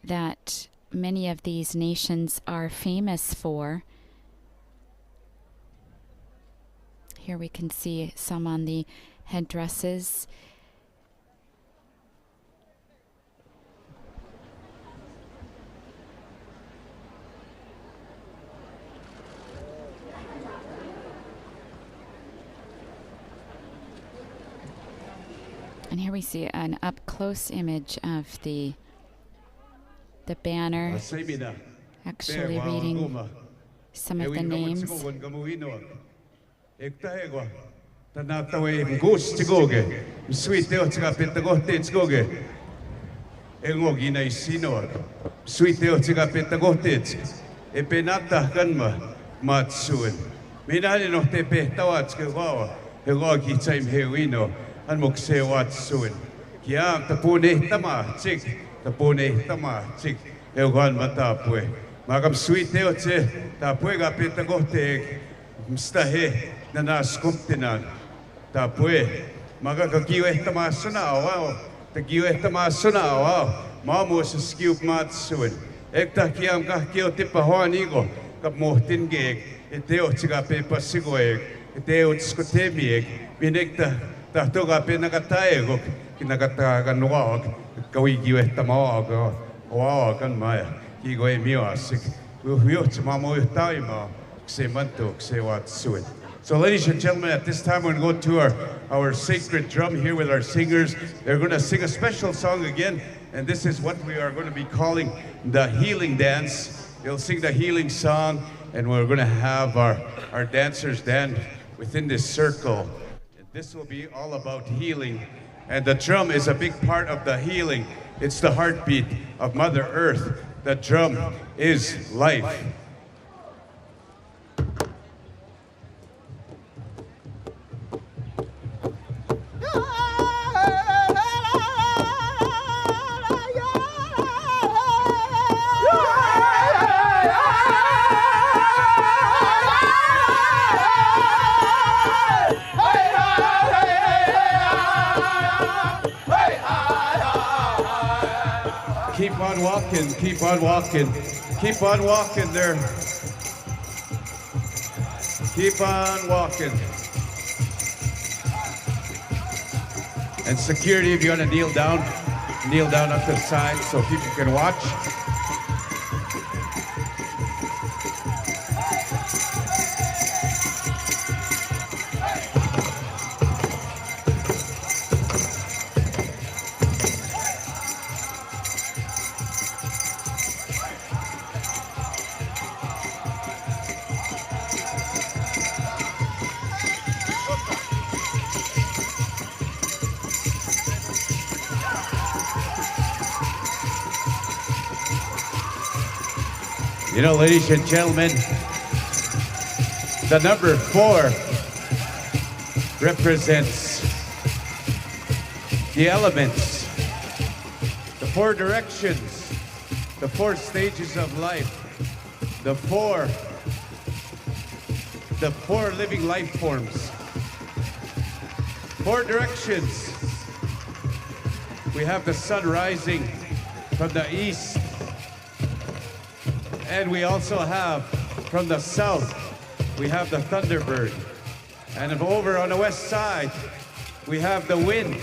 [SPEAKER 1] that many of these nations are famous for. Here we can see some on the headdresses. And here we see an up-close image of the banner, actually reading some of the names.
[SPEAKER 9] An muk se wat suin kia ta pune tama chik ta pune tama chik eugan mata pue magam sweet teo che ta pue ga pita go te mstahe na nas kumtinan ta pue maga ka kiwe tama suna wa ta kiwe tama suna wa ma mo se skiu mat suin ekta kiam ka kio tipa hoani go ka mohtin ge teo chiga pe pasigo e teo skotemi e binekta ta toga pena katae go kinakata kanwa kawi giwe tama go wa kan mai ki go e music we chama mo taima se manto se wat suit. So ladies and gentlemen, at this time we're going to go to our sacred drum here with our singers. They're going to sing a special song again, and this is what we are going to be calling the healing dance. They'll sing the healing song, and we're going to have our dancers dance within this circle. This will be all about healing, and the drum is a big part of the healing. It's the heartbeat of Mother Earth. The drum is life. Keep on walking, keep on walking, keep on walking there. Keep on walking. And security, if you want to kneel down up to the side so people can watch. You know, ladies and gentlemen, the number 4 represents the elements, the 4 directions, the 4 stages of life, the four living life forms. 4 directions. We have the sun rising from the east. And we also have, from the south, we have the Thunderbird. And over on the west side, we have the wind,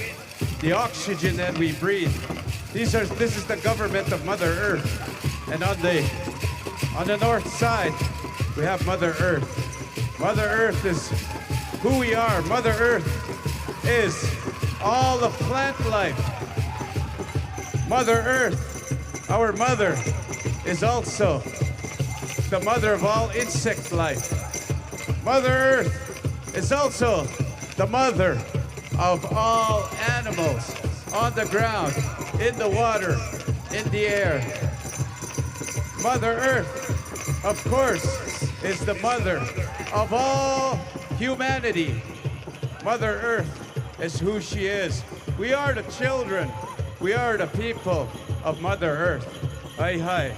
[SPEAKER 9] the oxygen that we breathe. This is the government of Mother Earth. And on the north side, we have Mother Earth. Mother Earth is who we are. Mother Earth is all the plant life. Mother Earth, our mother, is also the mother of all insect life. Mother Earth is also the mother of all animals on the ground, in the water, in the air. Mother Earth, of course, is the mother of all humanity. Mother Earth is who she is. We are the children. We are the people of Mother Earth. Hi, hi.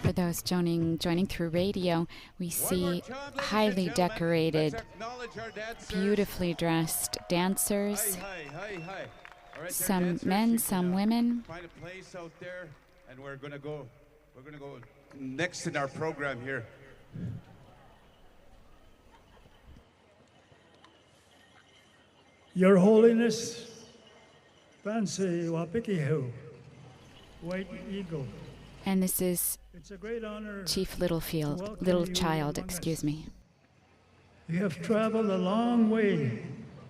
[SPEAKER 1] For those joining through radio, we see highly decorated, beautifully dressed dancers, some men, some women.
[SPEAKER 9] Find a place out there, and we're gonna go next in our program here.
[SPEAKER 11] Your Holiness, Fancy Wapikihu, White Eagle.
[SPEAKER 1] And this is
[SPEAKER 11] It's a great honor
[SPEAKER 1] Chief
[SPEAKER 11] to welcome you among us. You have traveled a long way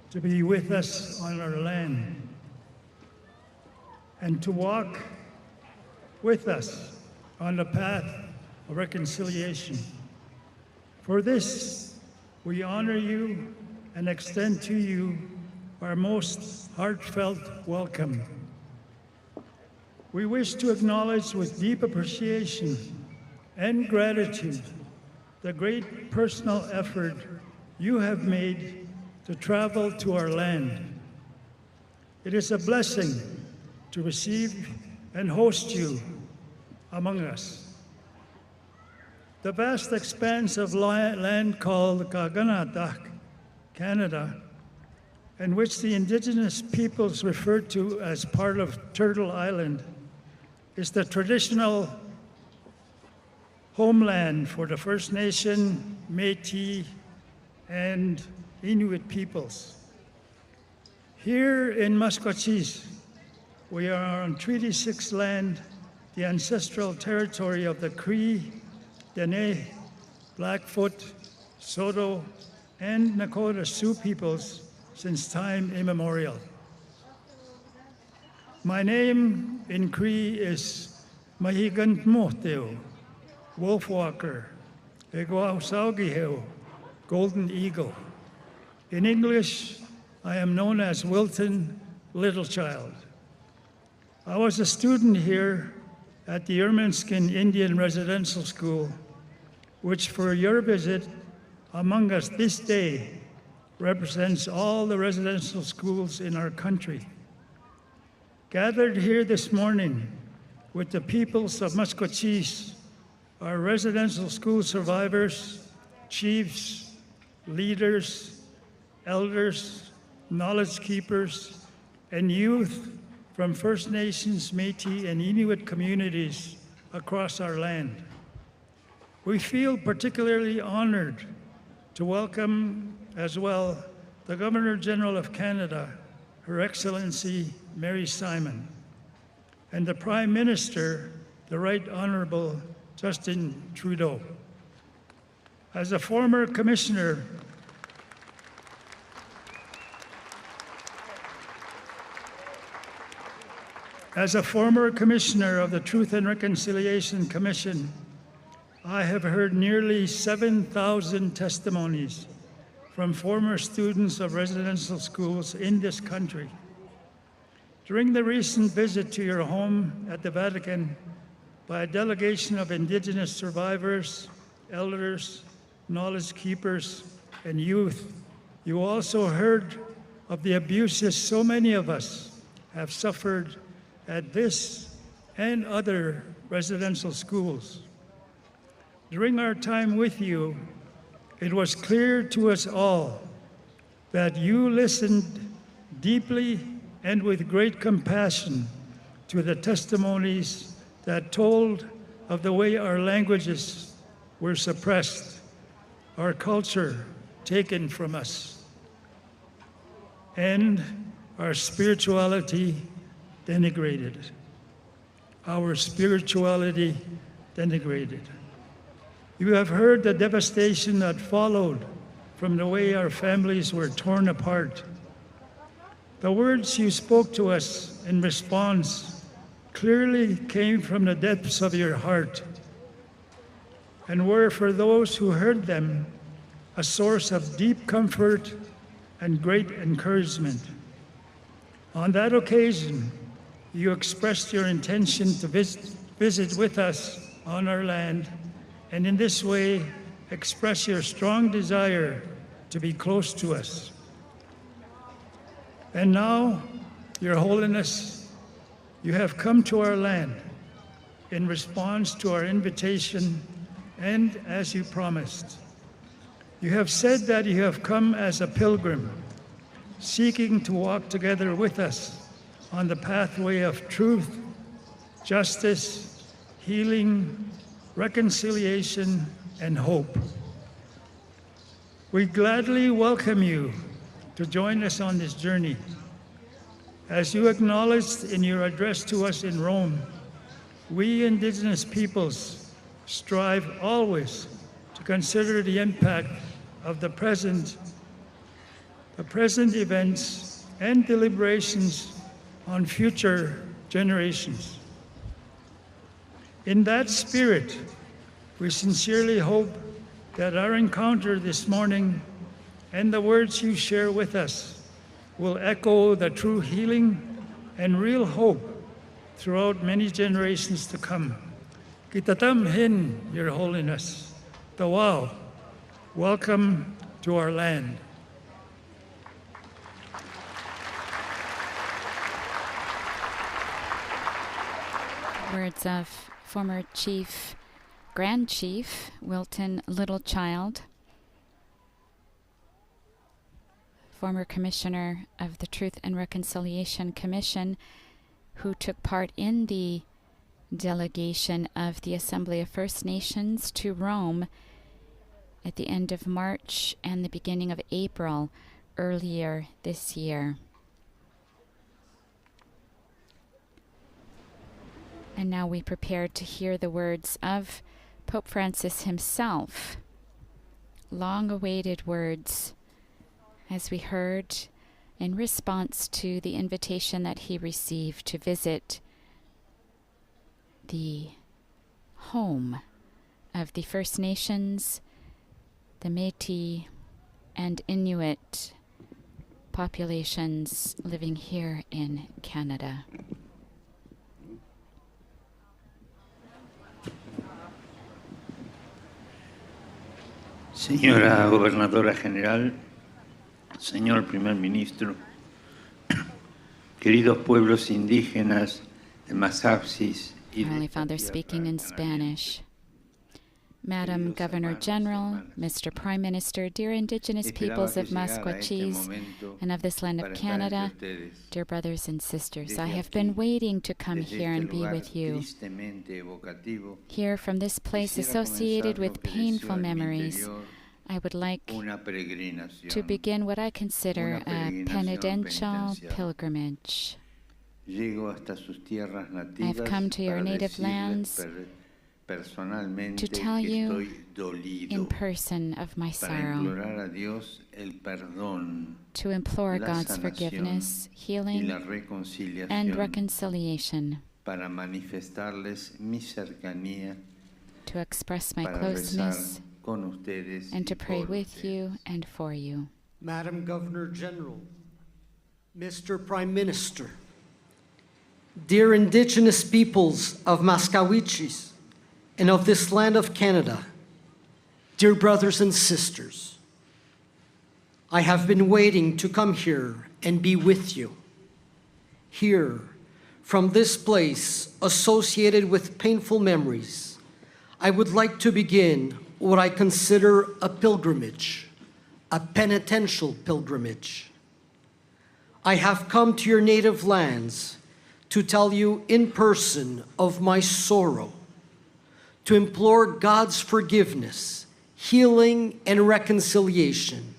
[SPEAKER 11] to be with us on our land and to walk with us on the path of reconciliation. For this, we honor you and extend to you our most heartfelt welcome. We wish to acknowledge with deep appreciation and gratitude the great personal effort you have made to travel to our land. It is a blessing to receive and host you among us. The vast expanse of land called Kaganatak, Canada, and which the Indigenous peoples refer to as part of Turtle Island, is the traditional homeland for the First Nation, Métis, and Inuit peoples. Here in Maskwacis, we are on Treaty 6 land, the ancestral territory of the Cree, Dene, Blackfoot, Saulteaux, and Nakota Sioux peoples since time immemorial. My name in Cree is Mahigant Moteo, Wolfwalker, Egwasaugiheo, Golden Eagle. In English, I am known as Wilton Littlechild. I was a student here at the Ermineskin Indian Residential School, which for your visit among us this day represents all the residential schools in our country. Gathered here this morning with the peoples of Musqueam, our residential school survivors, chiefs, leaders, elders, knowledge keepers, and youth from First Nations, Métis, and Inuit communities across our land. We feel particularly honored to welcome as well the Governor General of Canada, Her Excellency Mary Simon, and the Prime Minister, the Right Honorable Justin Trudeau. As a former commissioner of the Truth and Reconciliation Commission, I have heard nearly 7,000 testimonies from former students of residential schools in this country. During the recent visit to your home at the Vatican by a delegation of Indigenous survivors, elders, knowledge keepers, and youth, you also heard of the abuses so many of us have suffered at this and other residential schools. During our time with you, it was clear to us all that you listened deeply and with great compassion to the testimonies that told of the way our languages were suppressed, our culture taken from us, and our spirituality denigrated. Our spirituality denigrated. You have heard the devastation that followed from the way our families were torn apart. The words you spoke to us in response clearly came from the depths of your heart and were, for those who heard them, a source of deep comfort and great encouragement. On that occasion, you expressed your intention to visit with us on our land, and in this way express your strong desire to be close to us. And now, Your Holiness, you have come to our land in response to our invitation, and as you promised. You have said that you have come as a pilgrim, seeking to walk together with us on the pathway of truth, justice, healing, reconciliation, and hope. We gladly welcome you to join us on this journey. As you acknowledged in your address to us in Rome, we Indigenous peoples strive always to consider the impact of the present events and deliberations on future generations. In that spirit, we sincerely hope that our encounter this morning and the words you share with us will echo the true healing and real hope throughout many generations to come. Kitatam hin, Your Holiness. Tawao, welcome to our land.
[SPEAKER 1] Words of former Grand Chief Wilton Littlechild, former Commissioner of the Truth and Reconciliation Commission, who took part in the delegation of the Assembly of First Nations to Rome at the end of March and the beginning of April earlier this year. And now we prepare to hear the words of Pope Francis himself, long-awaited words, as we heard in response to the invitation that he received to visit the home of the First Nations, the Métis, and Inuit populations living here in Canada.
[SPEAKER 12] Señora Gobernadora General, señor Primer Ministro, queridos pueblos indígenas de Masapsis y
[SPEAKER 1] Holy Father speaking in Spanish. Madam Governor General, Mr. Prime Minister, dear Indigenous peoples of Masquachis and of this land of Canada, dear brothers and sisters, I have been waiting to come here and be with you. Here from this place associated with painful memories, I would like to begin what I consider a penitential pilgrimage. I've come to your native lands to tell you in person of my sorrow, to implore God's forgiveness, healing, and reconciliation, to express my closeness, and to pray with you and for you.
[SPEAKER 8] Madam Governor General, Mr. Prime Minister, dear Indigenous peoples of Masquachis and of this land of Canada, dear brothers and sisters, I have been waiting to come here and be with you. Here, from this place associated with painful memories, I would like to begin what I consider a pilgrimage, a penitential pilgrimage. I have come to your native lands to tell you in person of my sorrow, to implore God's forgiveness, healing, and reconciliation,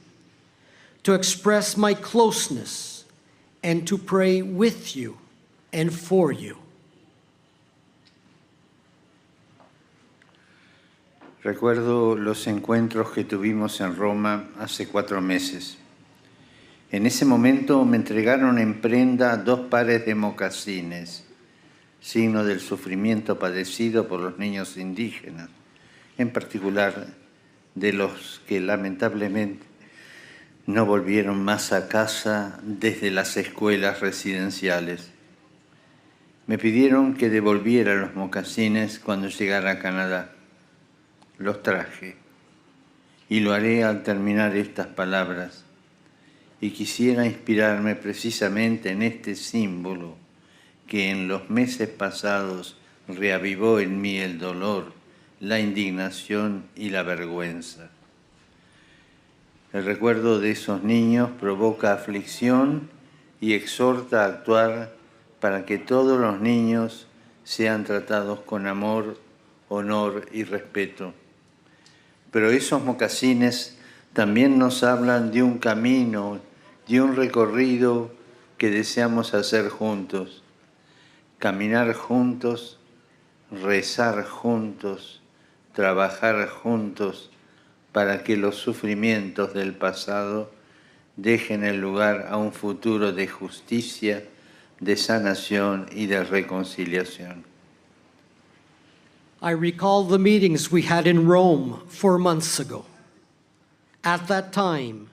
[SPEAKER 8] to express my closeness, and to pray with you and for you.
[SPEAKER 12] Recuerdo los encuentros que tuvimos en Roma hace 4 meses. En ese momento me entregaron en prenda 2 pares de mocasines, signo del sufrimiento padecido por los niños indígenas, en particular de los que lamentablemente no volvieron más a casa desde las escuelas residenciales. Me pidieron que devolviera los mocasines cuando llegara a Canadá. Los traje y lo haré al terminar estas palabras. Y quisiera inspirarme precisamente en este símbolo que en los meses pasados reavivó en mí el dolor, la indignación y la vergüenza. El recuerdo de esos niños provoca aflicción y exhorta a actuar para que todos los niños sean tratados con amor, honor y respeto. Pero esos mocasines también nos hablan de un camino, de un recorrido que deseamos hacer juntos. Caminar juntos, rezar juntos, trabajar juntos para que los sufrimientos del pasado dejen el lugar a un futuro de justicia, de sanación y de reconciliación.
[SPEAKER 8] I recall the meetings we had in Rome 4 months ago. At that time,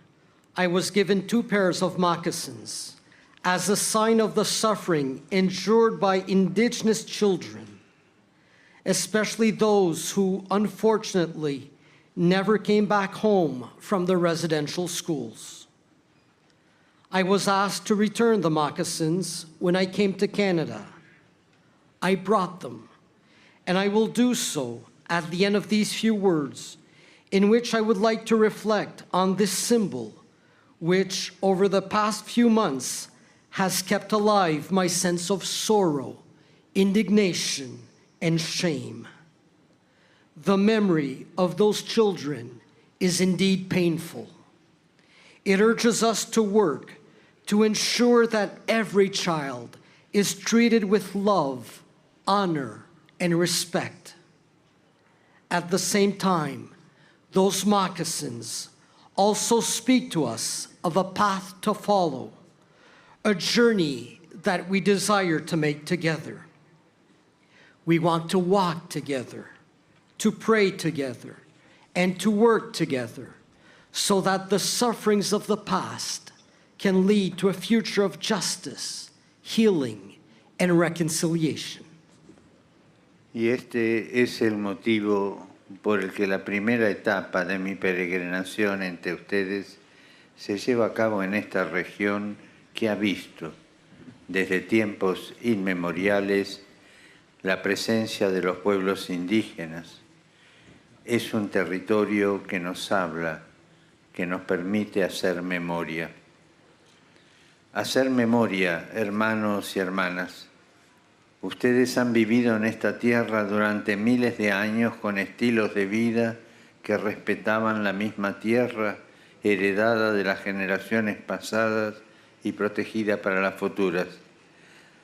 [SPEAKER 8] I was given 2 pairs of moccasins as a sign of the suffering endured by Indigenous children, especially those who unfortunately never came back home from the residential schools. I was asked to return the moccasins when I came to Canada. I brought them, and I will do so at the end of these few words, in which I would like to reflect on this symbol, which over the past few months has kept alive my sense of sorrow, indignation, and shame. The memory of those children is indeed painful. It urges us to work to ensure that every child is treated with love, honor, and respect. At the same time, those moccasins also speak to us of a path to follow, a journey that we desire to make together. We want to walk together, to pray together, and to work together so that the sufferings of the past can lead to a future of justice, healing, and reconciliation.
[SPEAKER 12] Y este es el motivo por el que la primera etapa de mi peregrinación entre ustedes se lleva a cabo en esta región que ha visto desde tiempos inmemoriales la presencia de los pueblos indígenas. Es un territorio que nos habla, que nos permite hacer memoria. Hacer memoria, hermanos y hermanas. Ustedes han vivido en esta tierra durante miles de años con estilos de vida que respetaban la misma tierra, heredada de las generaciones pasadas y protegida para las futuras.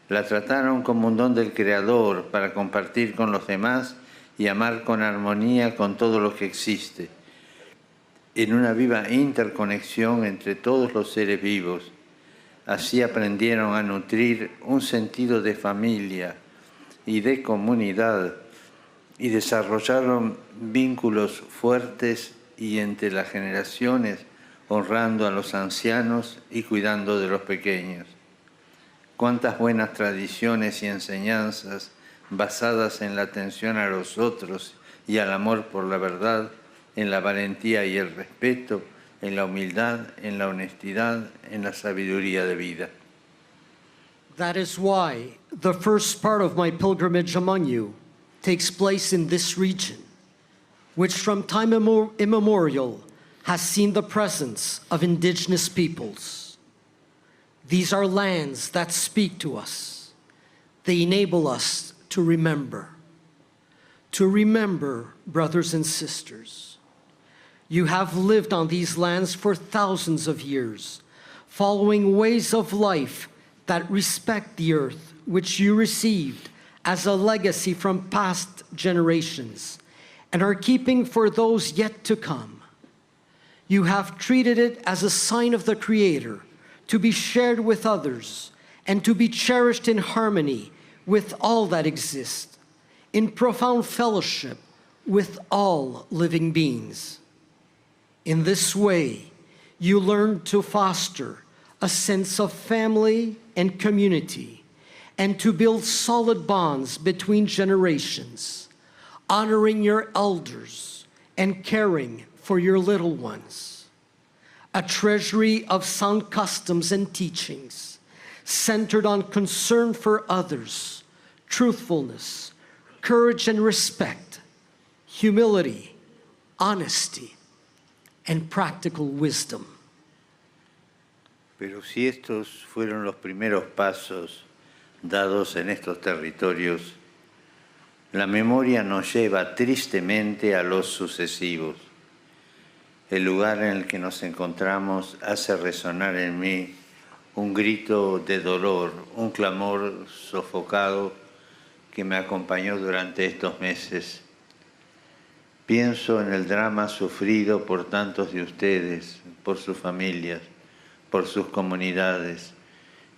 [SPEAKER 12] La trataron como un don del Creador para compartir con los demás y amar con armonía con todo lo que existe, en una viva interconexión entre todos los seres vivos. Así aprendieron a nutrir un sentido de familia y de comunidad y desarrollaron vínculos fuertes y entre las generaciones, honrando a los ancianos y cuidando de los pequeños. Cuántas buenas tradiciones y enseñanzas basadas en la atención a los otros y al amor por la verdad, en la valentía y el respeto, en la humildad, en la honestidad, en la sabiduría de vida.
[SPEAKER 8] That is why the first part of my pilgrimage among you takes place in this region, which from time immemorial has seen the presence of indigenous peoples. These are lands that speak to us. They enable us to remember. To remember, brothers and sisters. You have lived on these lands for thousands of years, following ways of life that respect the earth, which you received as a legacy from past generations, and are keeping for those yet to come. You have treated it as a sign of the Creator, to be shared with others, and to be cherished in harmony with all that exists, in profound fellowship with all living beings. In this way, you learn to foster a sense of family and community, and to build solid bonds between generations, honoring your elders and caring for your little ones. A treasury of sound customs and teachings centered on concern for others, truthfulness, courage and respect, humility, honesty, and practical wisdom.
[SPEAKER 12] Pero si estos fueron los primeros pasos dados en estos territorios, la memoria nos lleva tristemente a los sucesivos. El lugar en el que nos encontramos hace resonar en mí un grito de dolor, un clamor sofocado que me acompañó durante estos meses. Pienso en el drama sufrido por tantos de ustedes, por sus familias, por sus comunidades,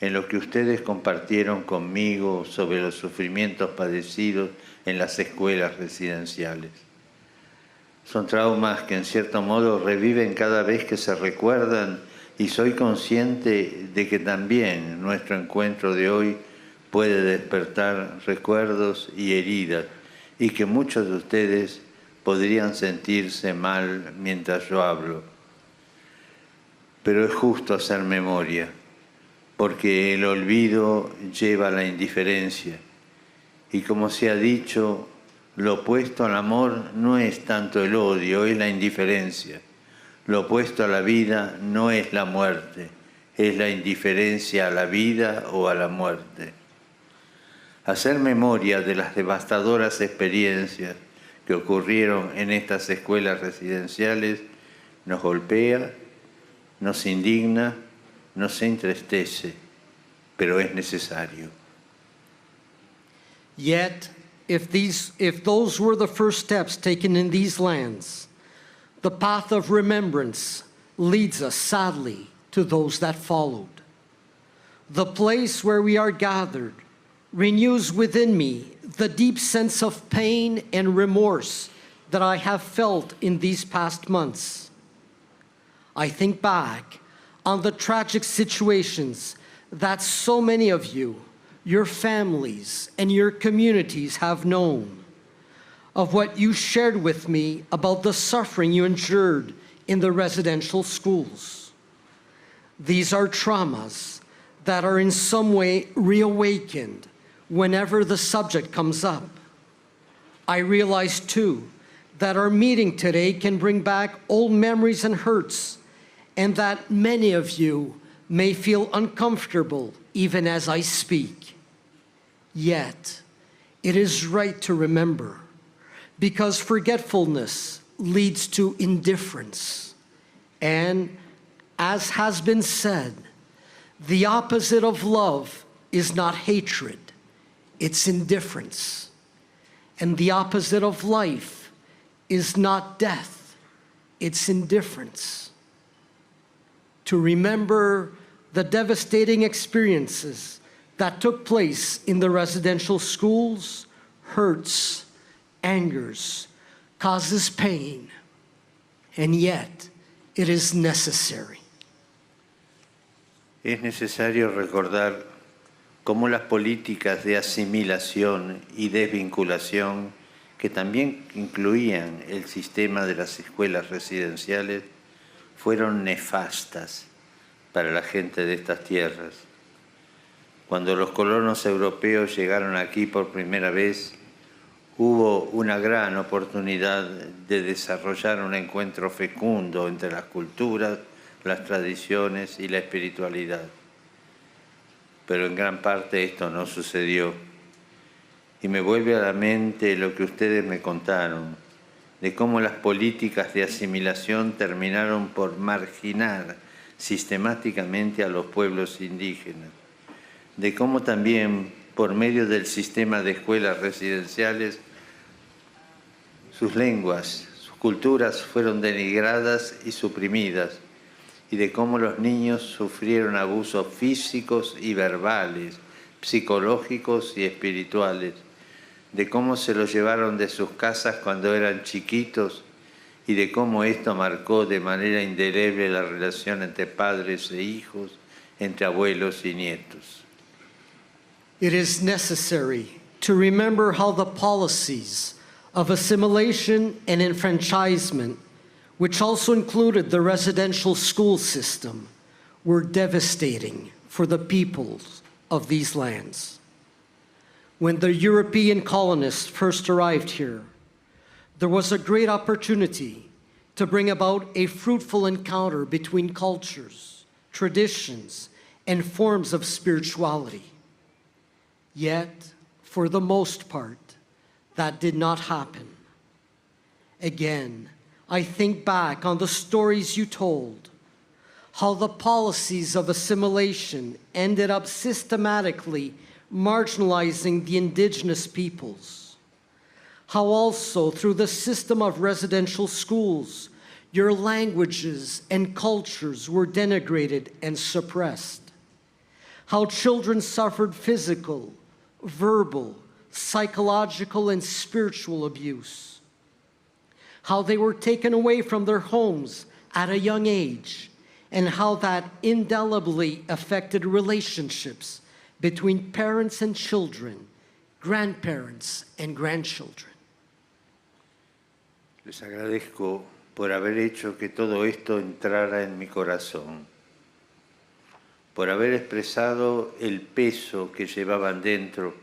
[SPEAKER 12] en lo que ustedes compartieron conmigo sobre los sufrimientos padecidos en las escuelas residenciales. Son traumas que en cierto modo reviven cada vez que se recuerdan, y soy consciente de que también nuestro encuentro de hoy puede despertar recuerdos y heridas, y que muchos de ustedes podrían sentirse mal mientras yo hablo. Pero es justo hacer memoria, porque el olvido lleva a la indiferencia. Y como se ha dicho, lo opuesto al amor no es tanto el odio, es la indiferencia. Lo opuesto a la vida no es la muerte, es la indiferencia a la vida o a la muerte. Hacer memoria de las devastadoras experiencias que ocurrieron en estas escuelas residenciales nos golpea, nos indigna, nos entristece, pero es necesario.
[SPEAKER 8] Yet, if those were the first steps taken in these lands, the path of remembrance leads us, sadly, to those that followed. The place where we are gathered renews within me the deep sense of pain and remorse that I have felt in these past months. I think back on the tragic situations that so many of you, your families, and your communities have known, of what you shared with me about the suffering you endured in the residential schools. These are traumas that are in some way reawakened whenever the subject comes up. I realize too that our meeting today can bring back old memories and hurts, and that many of you may feel uncomfortable even as I speak. Yet, it is right to remember, because forgetfulness leads to indifference. And as has been said, the opposite of love is not hatred, it's indifference. And the opposite of life is not death, it's indifference. To remember the devastating experiences that took place in the residential schools hurts, angers, causes pain, and yet it is necessary.
[SPEAKER 12] Es necesario recordar cómo las políticas de asimilación y desvinculación, que también incluían el sistema de las escuelas residenciales, fueron nefastas para la gente de estas tierras. Cuando los colonos europeos llegaron aquí por primera vez, hubo una gran oportunidad de desarrollar un encuentro fecundo entre las culturas, las tradiciones y la espiritualidad. Pero en gran parte esto no sucedió. Y me vuelve a la mente lo que ustedes me contaron, de cómo las políticas de asimilación terminaron por marginar sistemáticamente a los pueblos indígenas, de cómo también por medio del sistema de escuelas residenciales sus lenguas, sus culturas fueron denigradas y suprimidas, y de cómo los niños sufrieron abusos físicos y verbales, psicológicos y espirituales, de cómo se los llevaron de sus casas cuando eran chiquitos y de cómo esto marcó de manera indeleble la relación entre padres e hijos, entre abuelos y nietos.
[SPEAKER 8] It is necessary to remember how the policies of assimilation and enfranchisement, which also included the residential school system, were devastating for the peoples of these lands. When the European colonists first arrived here, there was a great opportunity to bring about a fruitful encounter between cultures, traditions, and forms of spirituality. Yet, for the most part, that did not happen. Again, I think back on the stories you told, how the policies of assimilation ended up systematically marginalizing the indigenous peoples. How also, through the system of residential schools, your languages and cultures were denigrated and suppressed. How children suffered physical, verbal, psychological, and spiritual abuse. How they were taken away from their homes at a young age, and how that indelibly affected relationships between parents and children, grandparents and grandchildren.
[SPEAKER 12] Les agradezco por haber hecho que todo esto entrara en mi corazón, por haber expresado el peso que llevaban dentro,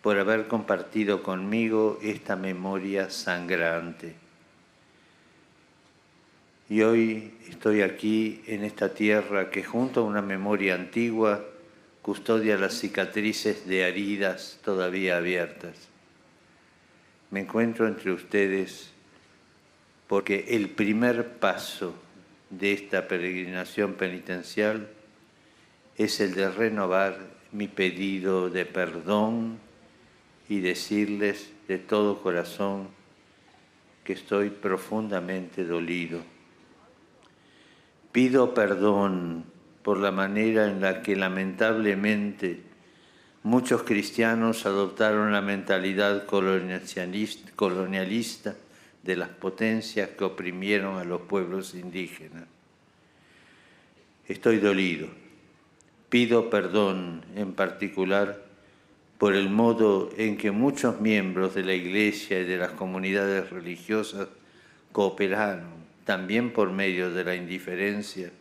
[SPEAKER 12] por haber compartido conmigo esta memoria sangrante. Y hoy estoy aquí en esta tierra que junto a una memoria antigua custodia las cicatrices de heridas todavía abiertas. Me encuentro entre ustedes porque el primer paso de esta peregrinación penitencial es el de renovar mi pedido de perdón y decirles de todo corazón que estoy profundamente dolido. Pido perdón por la manera en la que lamentablemente muchos cristianos adoptaron la mentalidad colonialista de las potencias que oprimieron a los pueblos indígenas. Estoy dolido. Pido perdón en particular por el modo en que muchos miembros de la Iglesia y de las comunidades religiosas cooperaron, también por medio de la indiferencia,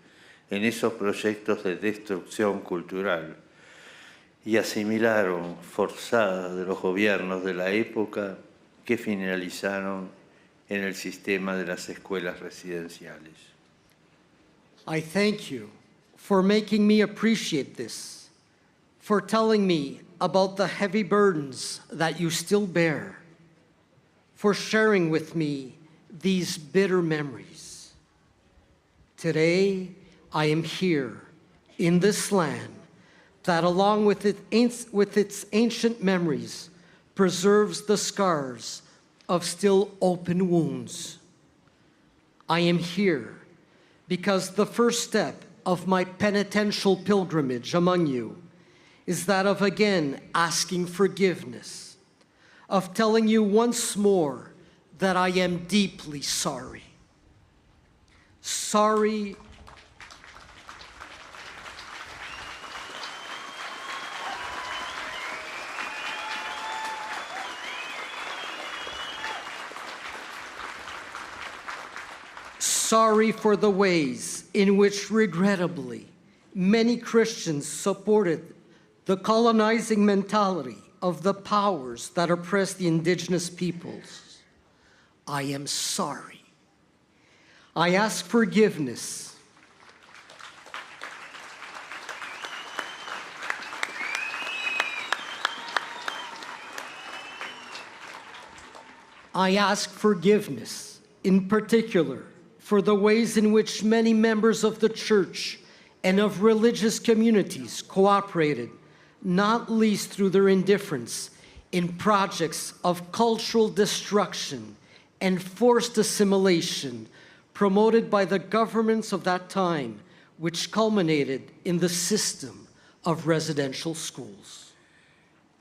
[SPEAKER 12] en esos proyectos de destrucción cultural y asimilaron forzadas de los gobiernos de la época que finalizaron en el sistema de las escuelas residenciales.
[SPEAKER 8] I thank you for making me appreciate this, for telling me about the heavy burdens that you still bear, for sharing with me these bitter memories. Today, I am here in this land that, along with its ancient memories, preserves the scars of still open wounds. I am here because the first step of my penitential pilgrimage among you is that of again asking forgiveness, of telling you once more that I am deeply sorry. Sorry for the ways in which, regrettably, many Christians supported the colonizing mentality of the powers that oppress the indigenous peoples. I am sorry. I ask forgiveness. I ask forgiveness, in particular, for the ways in which many members of the church and of religious communities cooperated, not least through their indifference, in projects of cultural destruction and forced assimilation promoted by the governments of that time, which culminated in the system of residential schools.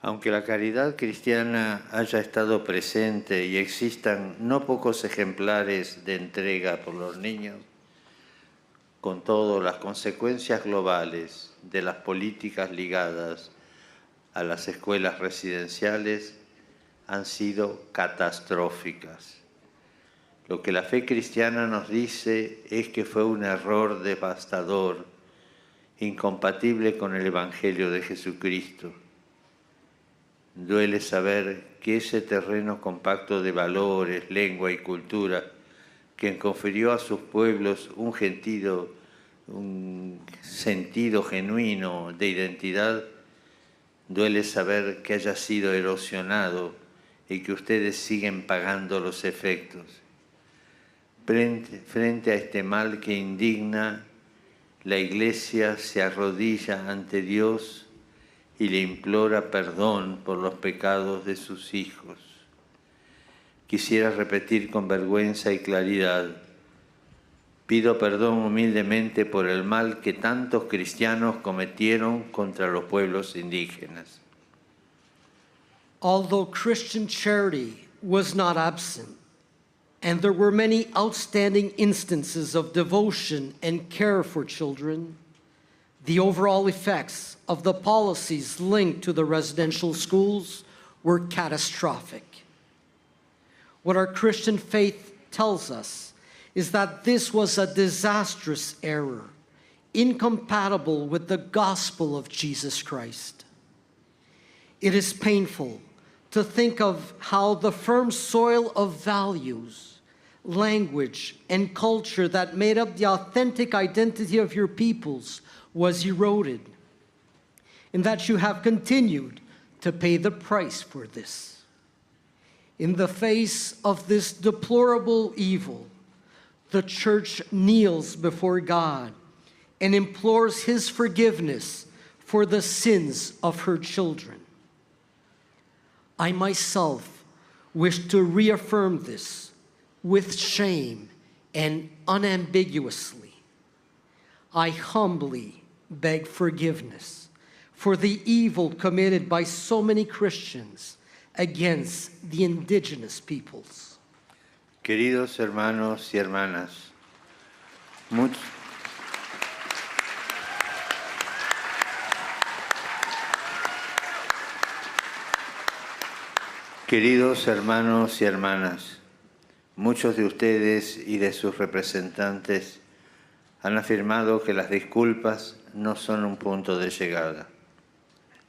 [SPEAKER 12] Aunque la caridad cristiana haya estado presente y existan no pocos ejemplares de entrega por los niños, con todo, las consecuencias globales de las políticas ligadas a las escuelas residenciales han sido catastróficas. Lo que la fe cristiana nos dice es que fue un error devastador, incompatible con el Evangelio de Jesucristo. Duele saber que ese terreno compacto de valores, lengua y cultura que confirió a sus pueblos un sentido genuino de identidad, duele saber que haya sido erosionado y que ustedes siguen pagando los efectos. Frente a este mal que indigna, la Iglesia se arrodilla ante Dios y le implora perdón por los pecados de sus hijos. Quisiera repetir con vergüenza y claridad: pido perdón humildemente por el mal que tantos cristianos cometieron contra los pueblos indígenas.
[SPEAKER 8] Although Christian charity was not absent, and there were many outstanding instances of devotion and care for children, the overall effects of the policies linked to the residential schools were catastrophic. What our Christian faith tells us is that this was a disastrous error, incompatible with the gospel of Jesus Christ. It is painful to think of how the firm soil of values, language, and culture that made up the authentic identity of your peoples was eroded, and that you have continued to pay the price for this. In the face of this deplorable evil, the Church kneels before God and implores His forgiveness for the sins of her children. I myself wish to reaffirm this with shame and unambiguously. I humbly beg forgiveness for the evil committed by so many Christians against the indigenous peoples.
[SPEAKER 12] Queridos hermanos y hermanas, Queridos hermanos y hermanas, muchos de ustedes y de sus representantes han afirmado que las disculpas no son un punto de llegada.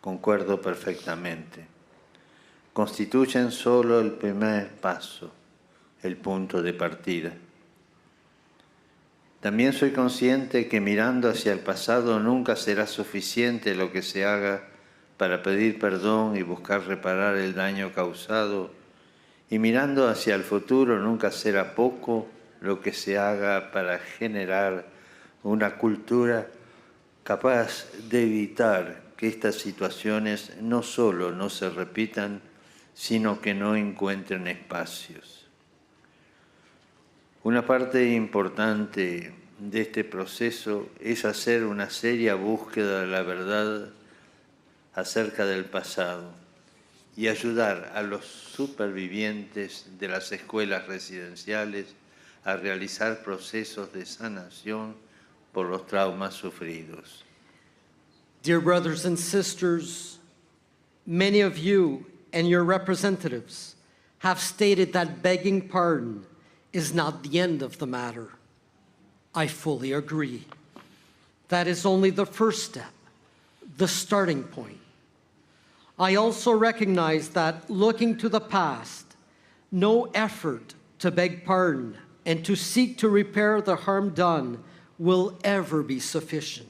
[SPEAKER 12] Concuerdo perfectamente. Constituyen solo el primer paso, el punto de partida. También soy consciente que mirando hacia el pasado nunca será suficiente lo que se haga para pedir perdón y buscar reparar el daño causado, y mirando hacia el futuro nunca será poco lo que se haga para generar una cultura capaz de evitar que estas situaciones no solo no se repitan, sino que no encuentren espacios. Una parte importante de este proceso es hacer una seria búsqueda de la verdad acerca del pasado y ayudar a los supervivientes de las escuelas residenciales a realizar procesos de sanación por los traumas sufridos.
[SPEAKER 8] Dear brothers and sisters, many of you and your representatives have stated that begging pardon is not the end of the matter. I fully agree. That is only the first step, the starting point. I also recognize that looking to the past, no effort to beg pardon and to seek to repair the harm done will ever be sufficient.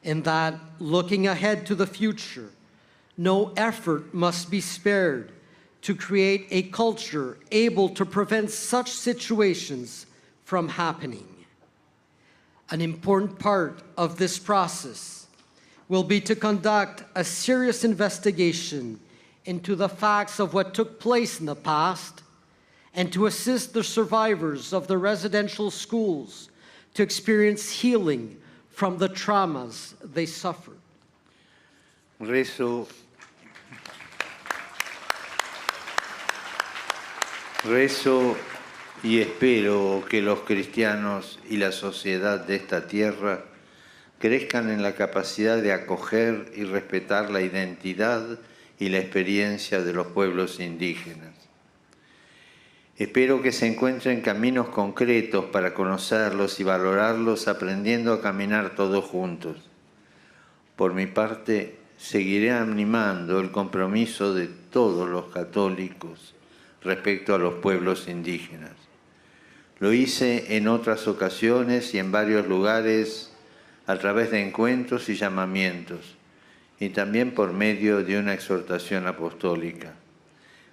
[SPEAKER 8] And that looking ahead to the future, no effort must be spared to create a culture able to prevent such situations from happening. An important part of this process will be to conduct a serious investigation into the facts of what took place in the past and to assist the survivors of the residential schools to experience healing from the traumas they suffered.
[SPEAKER 12] Rezo y espero que los cristianos y la sociedad de esta tierra crezcan en la capacidad de acoger y respetar la identidad y la experiencia de los pueblos indígenas. Espero que se encuentren caminos concretos para conocerlos y valorarlos, aprendiendo a caminar todos juntos. Por mi parte, seguiré animando el compromiso de todos los católicos respecto a los pueblos indígenas. Lo hice en otras ocasiones y en varios lugares a través de encuentros y llamamientos, y también por medio de una exhortación apostólica.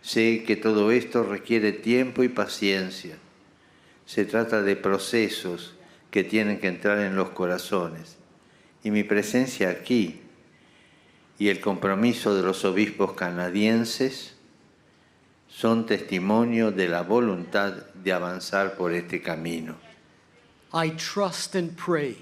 [SPEAKER 12] Sé que todo esto requiere tiempo y paciencia. Se trata de procesos que tienen que entrar en los corazones, y mi presencia aquí y el compromiso de los obispos canadienses son testimonio de la voluntad de avanzar por este camino.
[SPEAKER 8] I trust and pray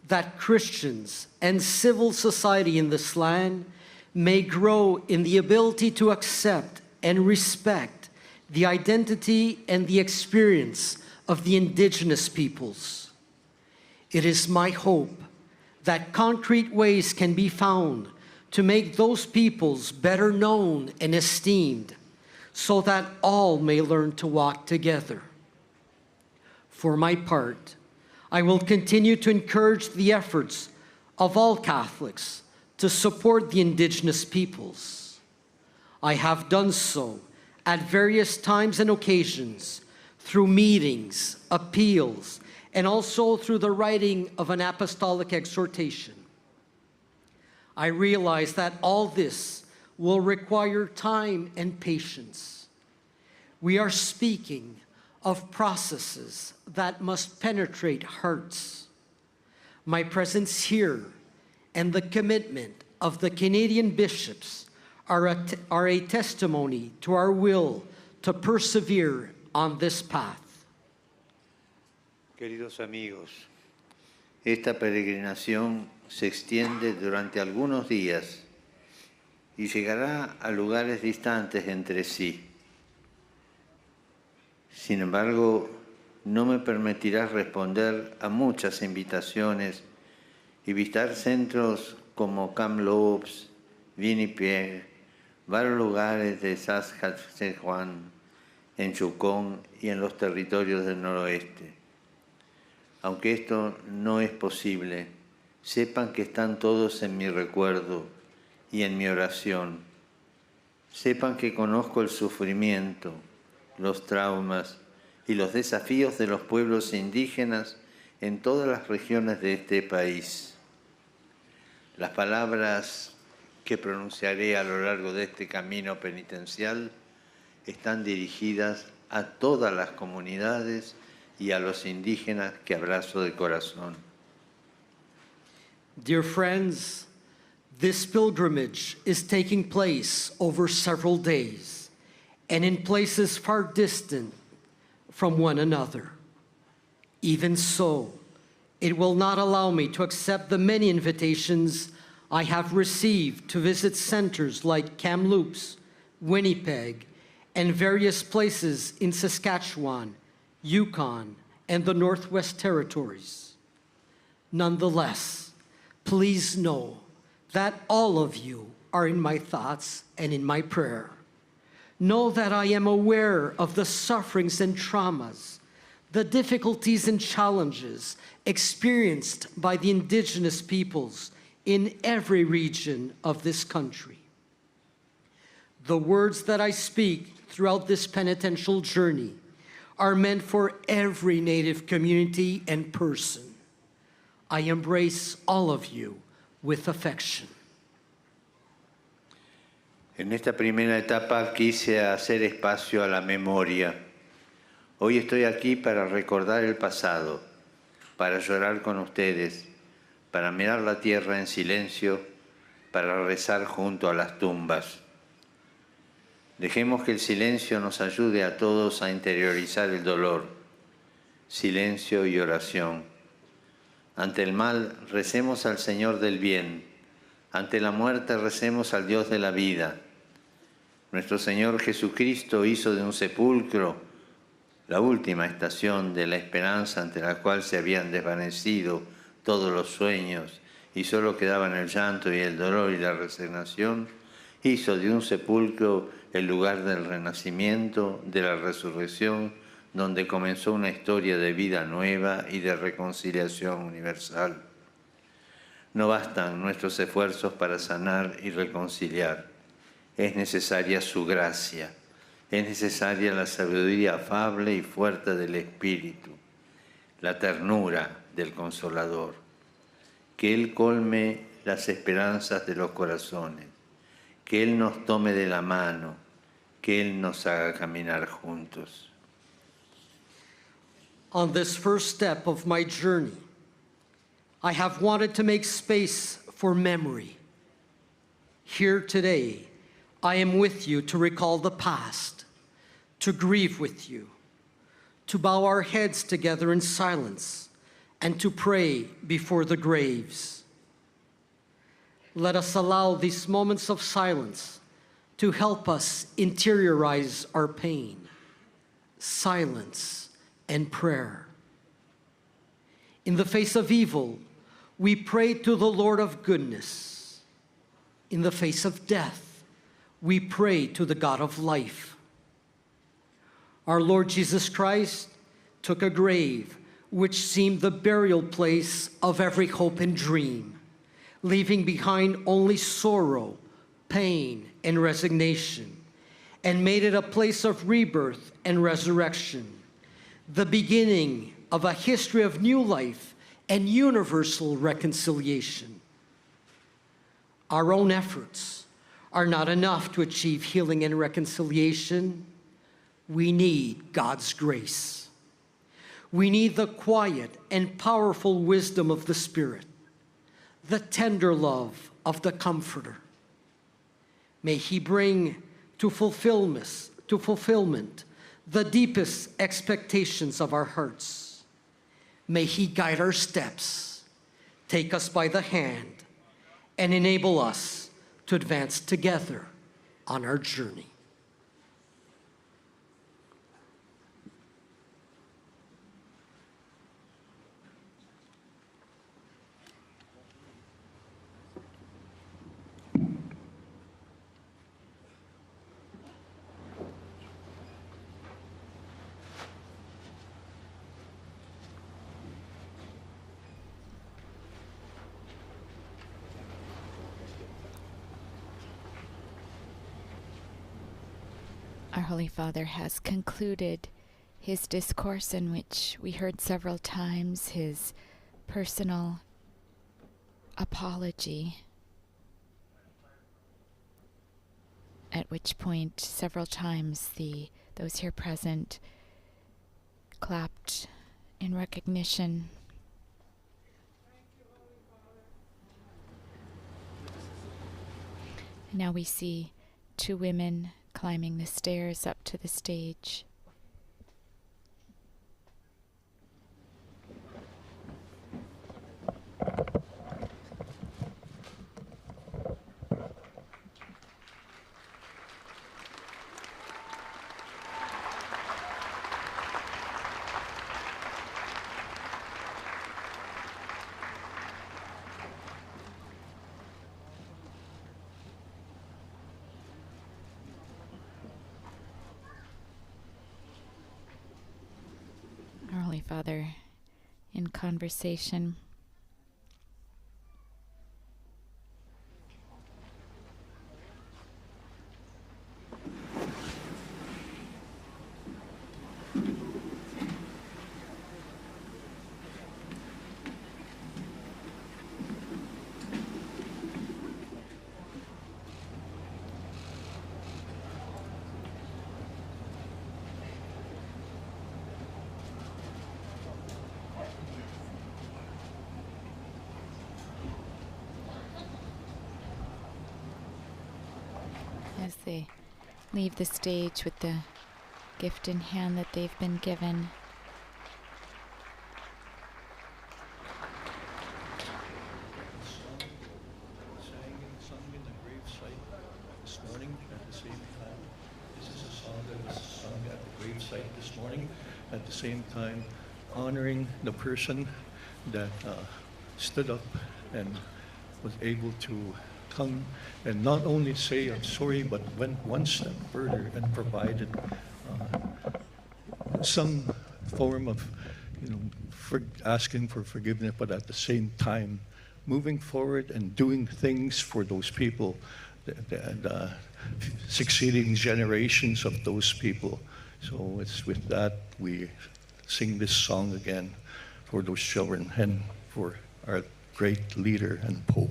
[SPEAKER 8] that Christians and civil society in this land may grow in the ability to accept and respect the identity and the experience of the Indigenous peoples. It is my hope that concrete ways can be found to make those peoples better known and esteemed, so that all may learn to walk together. For my part, I will continue to encourage the efforts of all Catholics to support the Indigenous peoples. I have done so at various times and occasions through meetings, appeals, and also through the writing of an apostolic exhortation. I realize that all this will require time and patience. We are speaking of processes that must penetrate hearts. My presence here and the commitment of the Canadian bishops are a testimony to our will to persevere on this path.
[SPEAKER 12] Queridos amigos, esta peregrinación se extiende durante algunos días y llegará a lugares distantes entre sí. Sin embargo, no me permitirá responder a muchas invitaciones y visitar centros como Kamloops, Winnipeg varios lugares de Saskatchewan, en Yukon y en los territorios del noroeste. Aunque esto no es posible, sepan que están todos en mi recuerdo y en mi oración. Sepan que conozco el sufrimiento, los traumas y los desafíos de los pueblos indígenas en todas las regiones de este país. Las palabras que pronunciaré a lo largo de este camino penitencial están dirigidas a todas las comunidades y a los indígenas que abrazo de corazón.
[SPEAKER 8] Dear friends, this pilgrimage is taking place over several days and in places far distant from one another. Even so, it will not allow me to accept the many invitations I have received to visit centers like Kamloops, Winnipeg, and various places in Saskatchewan, Yukon, and the Northwest Territories. Nonetheless, please know that all of you are in my thoughts and in my prayer. Know that I am aware of the sufferings and traumas, the difficulties and challenges experienced by the Indigenous peoples in every region of this country. The words that I speak throughout this penitential journey are meant for every Native community and person. I embrace all of you with affection.
[SPEAKER 12] En esta primera etapa quise hacer espacio a la memoria. Hoy estoy aquí para recordar el pasado, para llorar con ustedes, para mirar la tierra en silencio, para rezar junto a las tumbas. Dejemos que el silencio nos ayude a todos a interiorizar el dolor. Silencio y oración. Ante el mal, recemos al Señor del bien. Ante la muerte, recemos al Dios de la vida. Nuestro Señor Jesucristo hizo de un sepulcro la última estación de la esperanza ante la cual se habían desvanecido todos los sueños y solo quedaban el llanto y el dolor y la resignación. Hizo de un sepulcro el lugar del renacimiento, de la resurrección, donde comenzó una historia de vida nueva y de reconciliación universal. No bastan nuestros esfuerzos para sanar y reconciliar. Es necesaria su gracia, es necesaria la sabiduría afable y fuerte del Espíritu, la ternura del Consolador. Que Él colme las esperanzas de los corazones, que Él nos tome de la mano, que Él nos haga caminar juntos.
[SPEAKER 8] On this first step of my journey, I have wanted to make space for memory. Here today, I am with you to recall the past, to grieve with you, to bow our heads together in silence, and to pray before the graves. Let us allow these moments of silence to help us interiorize our pain, silence, and prayer. In the face of evil, we pray to the Lord of goodness. In the face of death, we pray to the God of life. Our Lord Jesus Christ took a grave which seemed the burial place of every hope and dream, leaving behind only sorrow, pain, and resignation, and made it a place of rebirth and resurrection, the beginning of a history of new life and universal reconciliation. Our own efforts are not enough to achieve healing and reconciliation. We need God's grace. We need the quiet and powerful wisdom of the Spirit, the tender love of the Comforter. May He bring to fulfillment the deepest expectations of our hearts. May He guide our steps, take us by the hand, and enable us to advance together on our journey.
[SPEAKER 1] Our Holy Father has concluded his discourse, in which we heard several times his personal apology, at which point several times those here present clapped in recognition. Now we see two women climbing the stairs up to the stage. Our Holy Father in conversation. As they leave the stage with the gift in hand that they've been given.
[SPEAKER 13] Sung in the gravesite this morning at the same time. This is a song that was sung at the gravesite this morning at the same time, honoring the person that stood up and was able to come and not only say I'm sorry, but went one step further and provided some form of, asking for forgiveness, but at the same time moving forward and doing things for those people, the succeeding generations of those people. So it's with that we sing this song again for those children and for our great leader and Pope.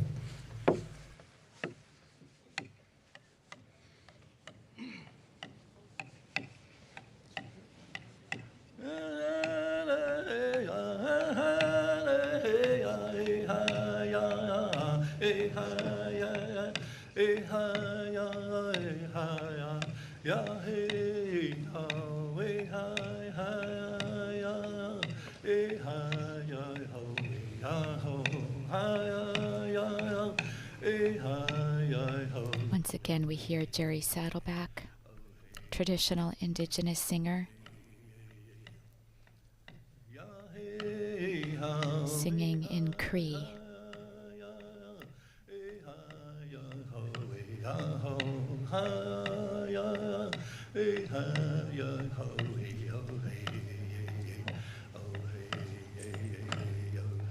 [SPEAKER 1] Once again, we hear Jerry Saddleback, traditional Indigenous singer, singing in Cree.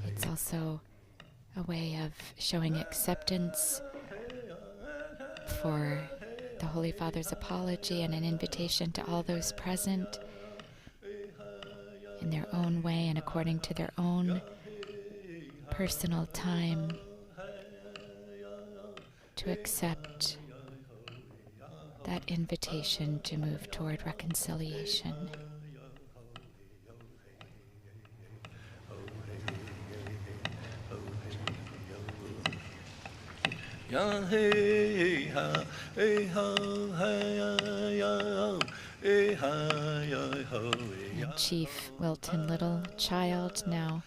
[SPEAKER 1] It's also a way of showing acceptance for the Holy Father's apology and an invitation to all those present in their own way and according to their own personal time to accept that invitation to move toward reconciliation. And Chief Wilton Little Child now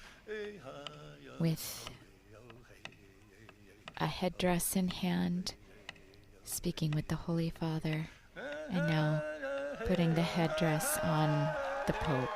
[SPEAKER 1] with a headdress in hand, speaking with the Holy Father, and now putting the headdress on the Pope.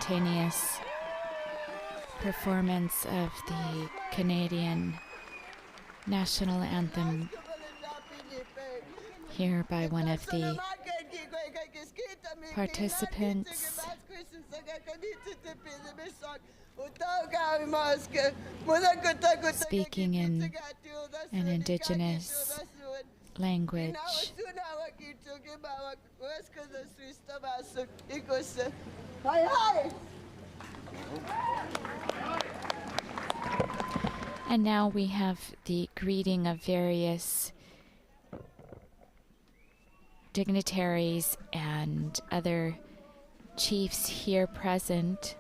[SPEAKER 1] spontaneous performance of the Canadian national anthem here by one of the participants, speaking in an Indigenous language. And now we have the greeting of various dignitaries and other chiefs here present.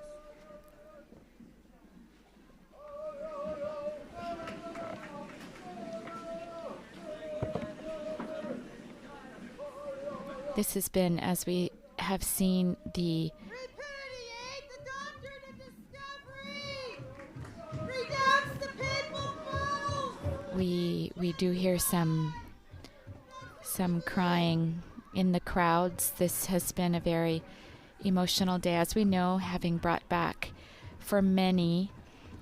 [SPEAKER 1] This has been, as we have seen, we do hear some crying in the crowds. This has been a very emotional day, as we know, having brought back for many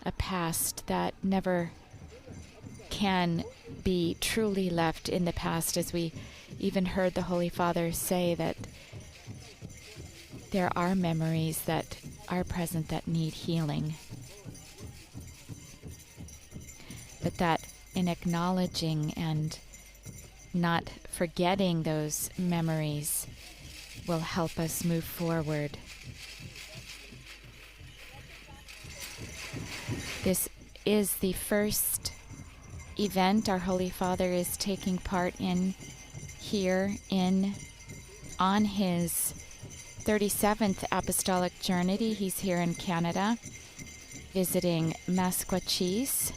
[SPEAKER 1] a past that never can be truly left in the past, as we even heard the Holy Father say that there are memories that are present that need healing. But that in acknowledging and not forgetting those memories will help us move forward. This is the first event our Holy Father is taking part in here on his 37th Apostolic journey. He's here in Canada visiting Masquachis.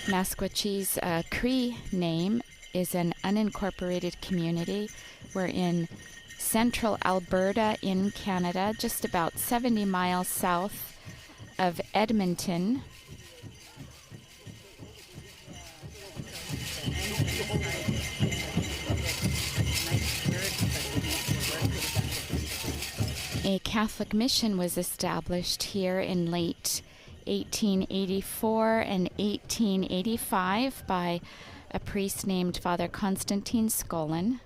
[SPEAKER 1] Masquachis, Cree name, is an unincorporated community. We're in central Alberta in Canada, just about 70 miles south of Edmonton. A Catholic mission was established here in late 1884 and 1885 by a priest named Father Constantine Skolin,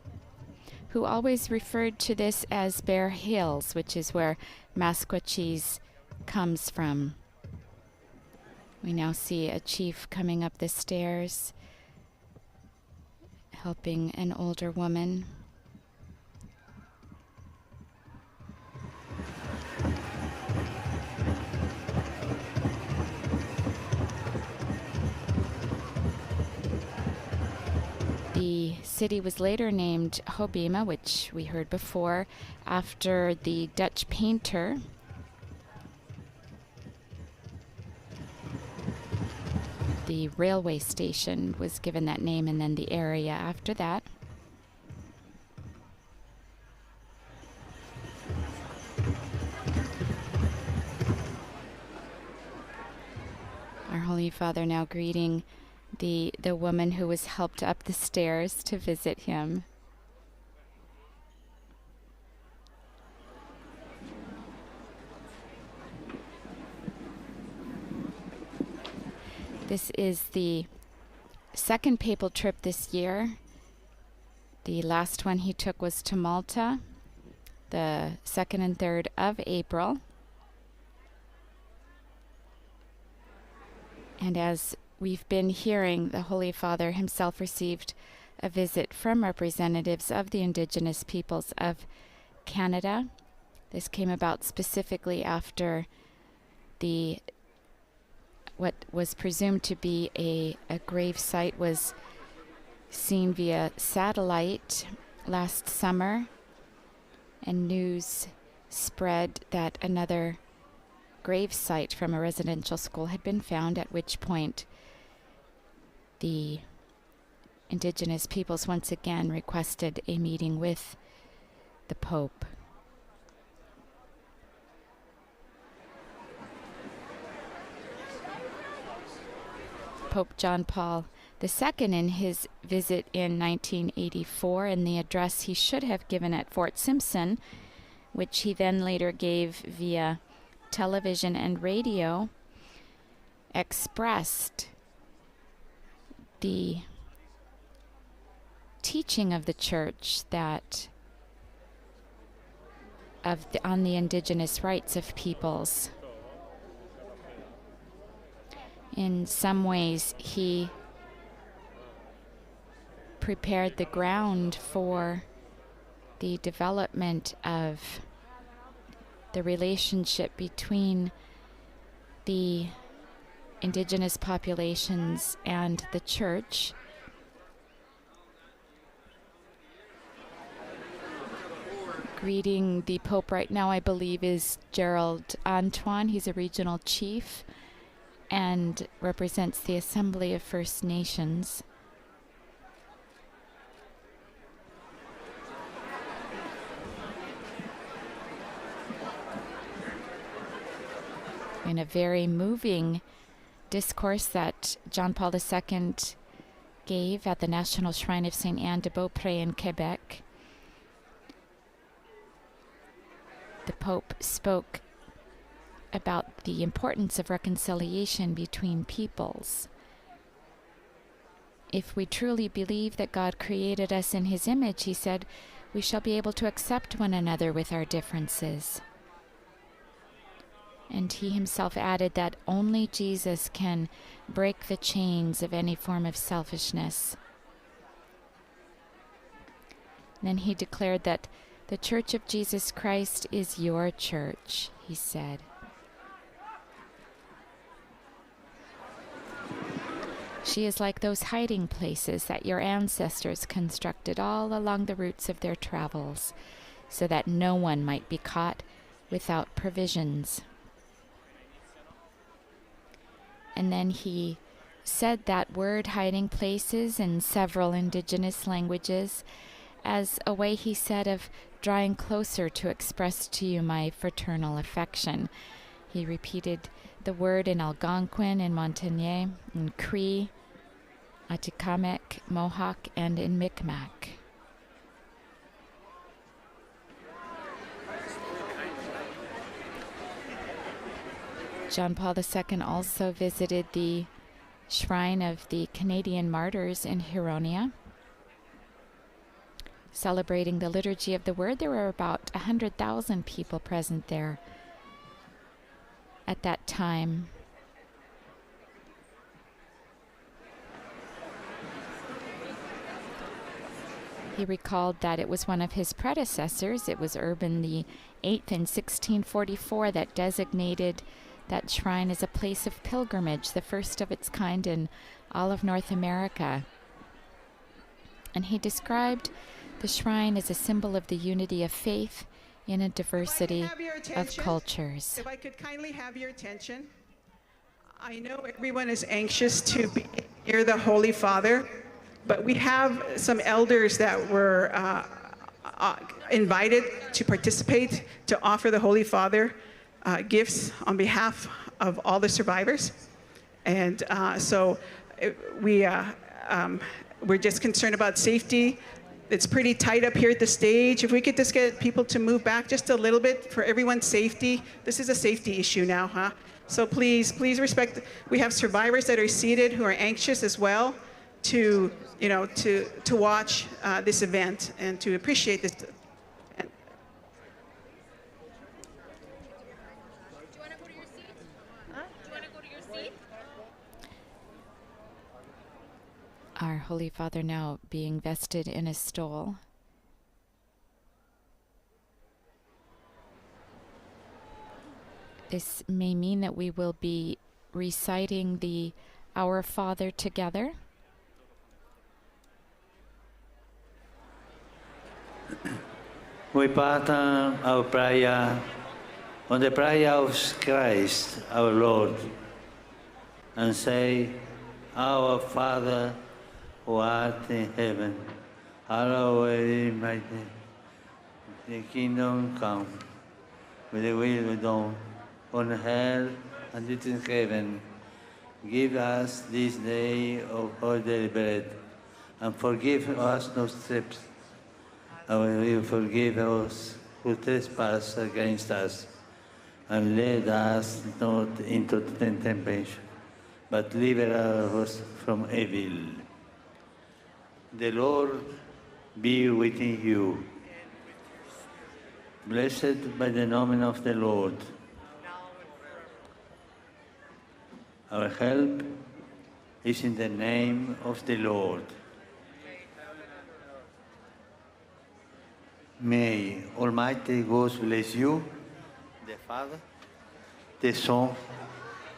[SPEAKER 1] who always referred to this as Bear Hills, which is where Masquachis comes from. We now see a chief coming up the stairs, helping an older woman. The city was later named Hobbema, which we heard before, after the Dutch painter. The railway station was given that name, and then the area after that. Our Holy Father now greeting the woman who was helped up the stairs to visit him. This is the second papal trip this year. The last one he took was to Malta, the 2nd and 3rd of April. And as we've been hearing, the Holy Father himself received a visit from representatives of the Indigenous peoples of Canada. This came about specifically after what was presumed to be a grave site was seen via satellite last summer, and news spread that another grave site from a residential school had been found, at which point the Indigenous peoples once again requested a meeting with the Pope. Pope John Paul II in his visit in 1984 in the address he should have given at Fort Simpson, which he then later gave via television and radio, expressed the teaching of the Church that on the indigenous rights of peoples. In some ways, he prepared the ground for the development of the relationship between the indigenous populations and the Church. Greeting the Pope right now, I believe, is Gerald Antoine. He's a regional chief and represents the Assembly of First Nations. In a very moving discourse that John Paul II gave at the National Shrine of St. Anne de Beaupré in Quebec, the Pope spoke about the importance of reconciliation between peoples. If we truly believe that God created us in His image, he said, we shall be able to accept one another with our differences. And he himself added that only Jesus can break the chains of any form of selfishness. Then he declared that the Church of Jesus Christ is your church, he said. She is like those hiding places that your ancestors constructed all along the routes of their travels, so that no one might be caught without provisions. And then he said that word, hiding places, in several indigenous languages as a way, he said, of drawing closer to express to you my fraternal affection. He repeated the word in Algonquin, in Montagnais, in Cree, Atikamekw, Mohawk, and in Mi'kmaq. John Paul II also visited the shrine of the Canadian martyrs in Huronia, celebrating the Liturgy of the Word. There were about 100,000 people present there at that time. He recalled that it was one of his predecessors, it was Urban VIII in 1644, that designated that shrine as a place of pilgrimage, the first of its kind in all of North America. And he described the shrine as a symbol of the unity of faith in a diversity of cultures.
[SPEAKER 6] If I could kindly have your attention. I know everyone is anxious to be near the Holy Father, but we have some elders that were invited to participate, to offer the Holy Father gifts on behalf of all the survivors. And so we're just concerned about safety. It's pretty tight up here at the stage. If we could just get people to move back just a little bit for everyone's safety. This is a safety issue now, huh? So please respect. We have survivors that are seated who are anxious as well to watch this event and to appreciate this.
[SPEAKER 1] Our Holy Father now being vested in a stole. This may mean that we will be reciting the Our Father together.
[SPEAKER 12] We partner our prayer on the prayer of Christ, our Lord, and say, Our Father, who art in heaven, hallowed be thy name. The kingdom come, with the will be done, on earth as it is in heaven. Give us this day our daily bread, and forgive us our trespasses, and we forgive those who trespass against us. And lead us not into temptation, but deliver us from evil. The Lord be with you. Blessed by the name of the Lord. Our help is in the name of the Lord. May Almighty God bless you, the Father, the Son,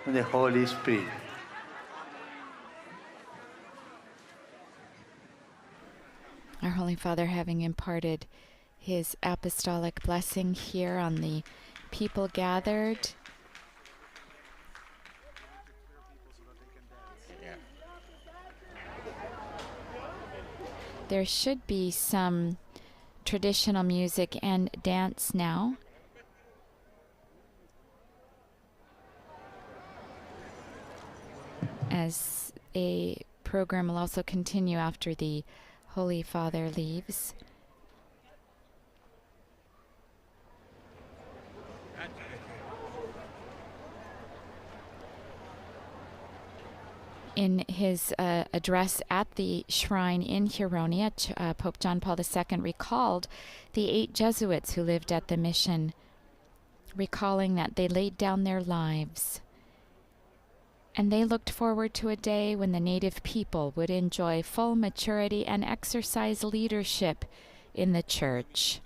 [SPEAKER 12] and the Holy Spirit.
[SPEAKER 1] Our Holy Father, having imparted his apostolic blessing here on the people gathered, there should be some traditional music and dance now. As a program will also continue after the Holy Father leaves. In his address at the shrine in Huronia, Pope John Paul II recalled the 8 Jesuits who lived at the mission, recalling that they laid down their lives. And they looked forward to a day when the native people would enjoy full maturity and exercise leadership in the church.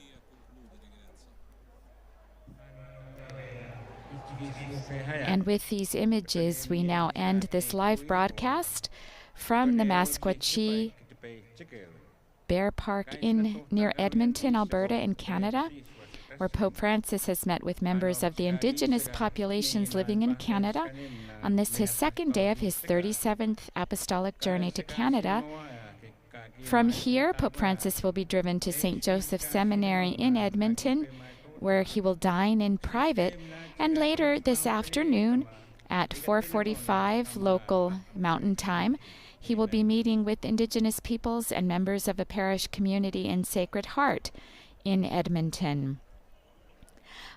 [SPEAKER 1] And with these images, we now end this live broadcast from the Masquatchee Bear Park near Edmonton, Alberta in Canada, where Pope Francis has met with members of the Indigenous populations living in Canada on this his second day of his 37th apostolic journey to Canada. From here, Pope Francis will be driven to St. Joseph's Seminary in Edmonton, where he will dine in private, and later this afternoon at 4:45 local Mountain Time, he will be meeting with Indigenous peoples and members of a parish community in Sacred Heart in Edmonton.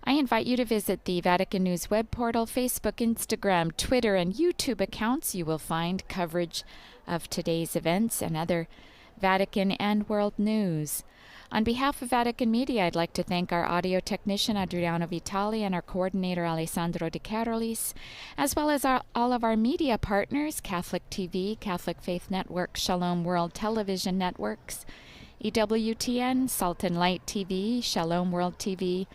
[SPEAKER 1] I invite you to visit the Vatican News web portal, Facebook, Instagram, Twitter, and YouTube accounts. You will find coverage of today's events and other Vatican and world news. On behalf of Vatican Media, I'd like to thank our audio technician Adriano Vitali and our coordinator Alessandro De Carolis, as well as all of our media partners, Catholic TV, Catholic Faith Network, Shalom World Television Networks, EWTN, Salt and Light TV, Shalom World TV,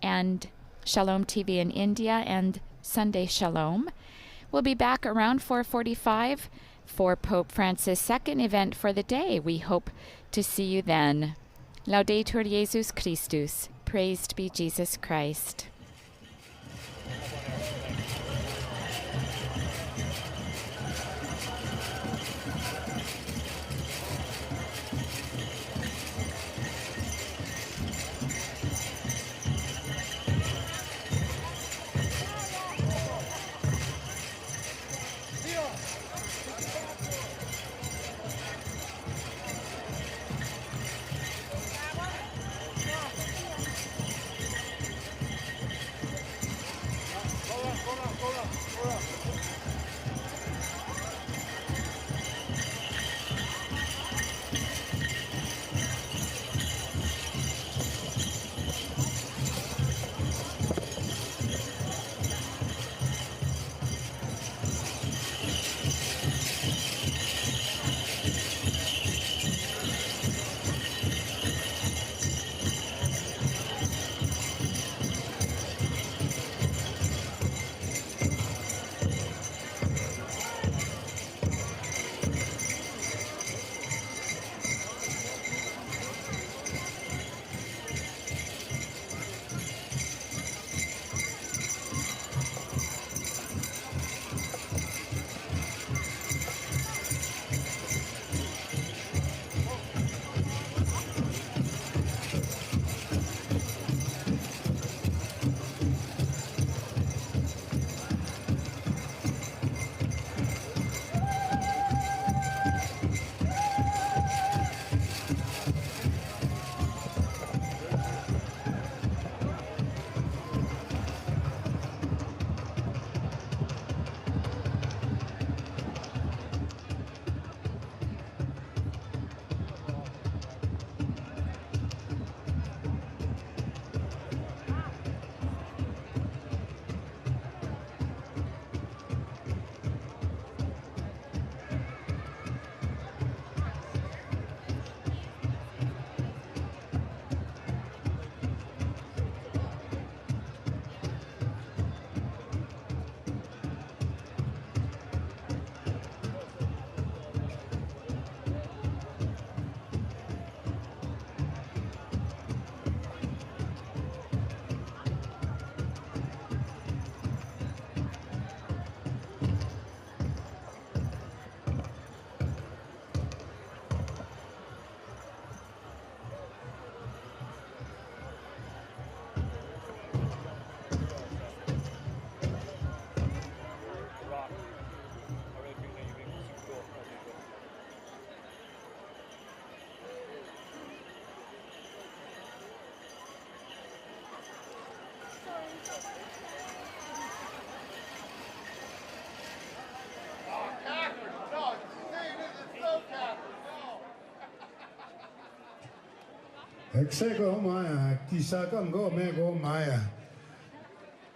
[SPEAKER 1] and Shalom TV in India, and Sunday Shalom. We'll be back around 4:45 for Pope Francis' second event for the day. We hope to see you then. Laudetur Jesus Christus. Praised be Jesus Christ.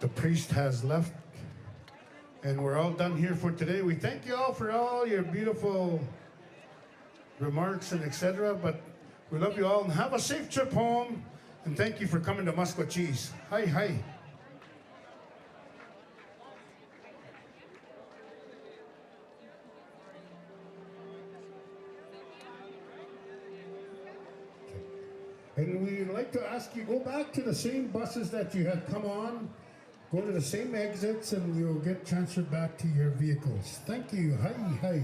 [SPEAKER 14] The priest has left, and we're all done here for today. We thank you all for all your beautiful remarks and etc. But we love you all and have a safe trip home. And thank you for coming to Musquachis. Hi, hi. And we'd like to ask you, go back to the same buses that you had come on, go to the same exits, and you'll get transferred back to your vehicles. Thank you. Hi, hi.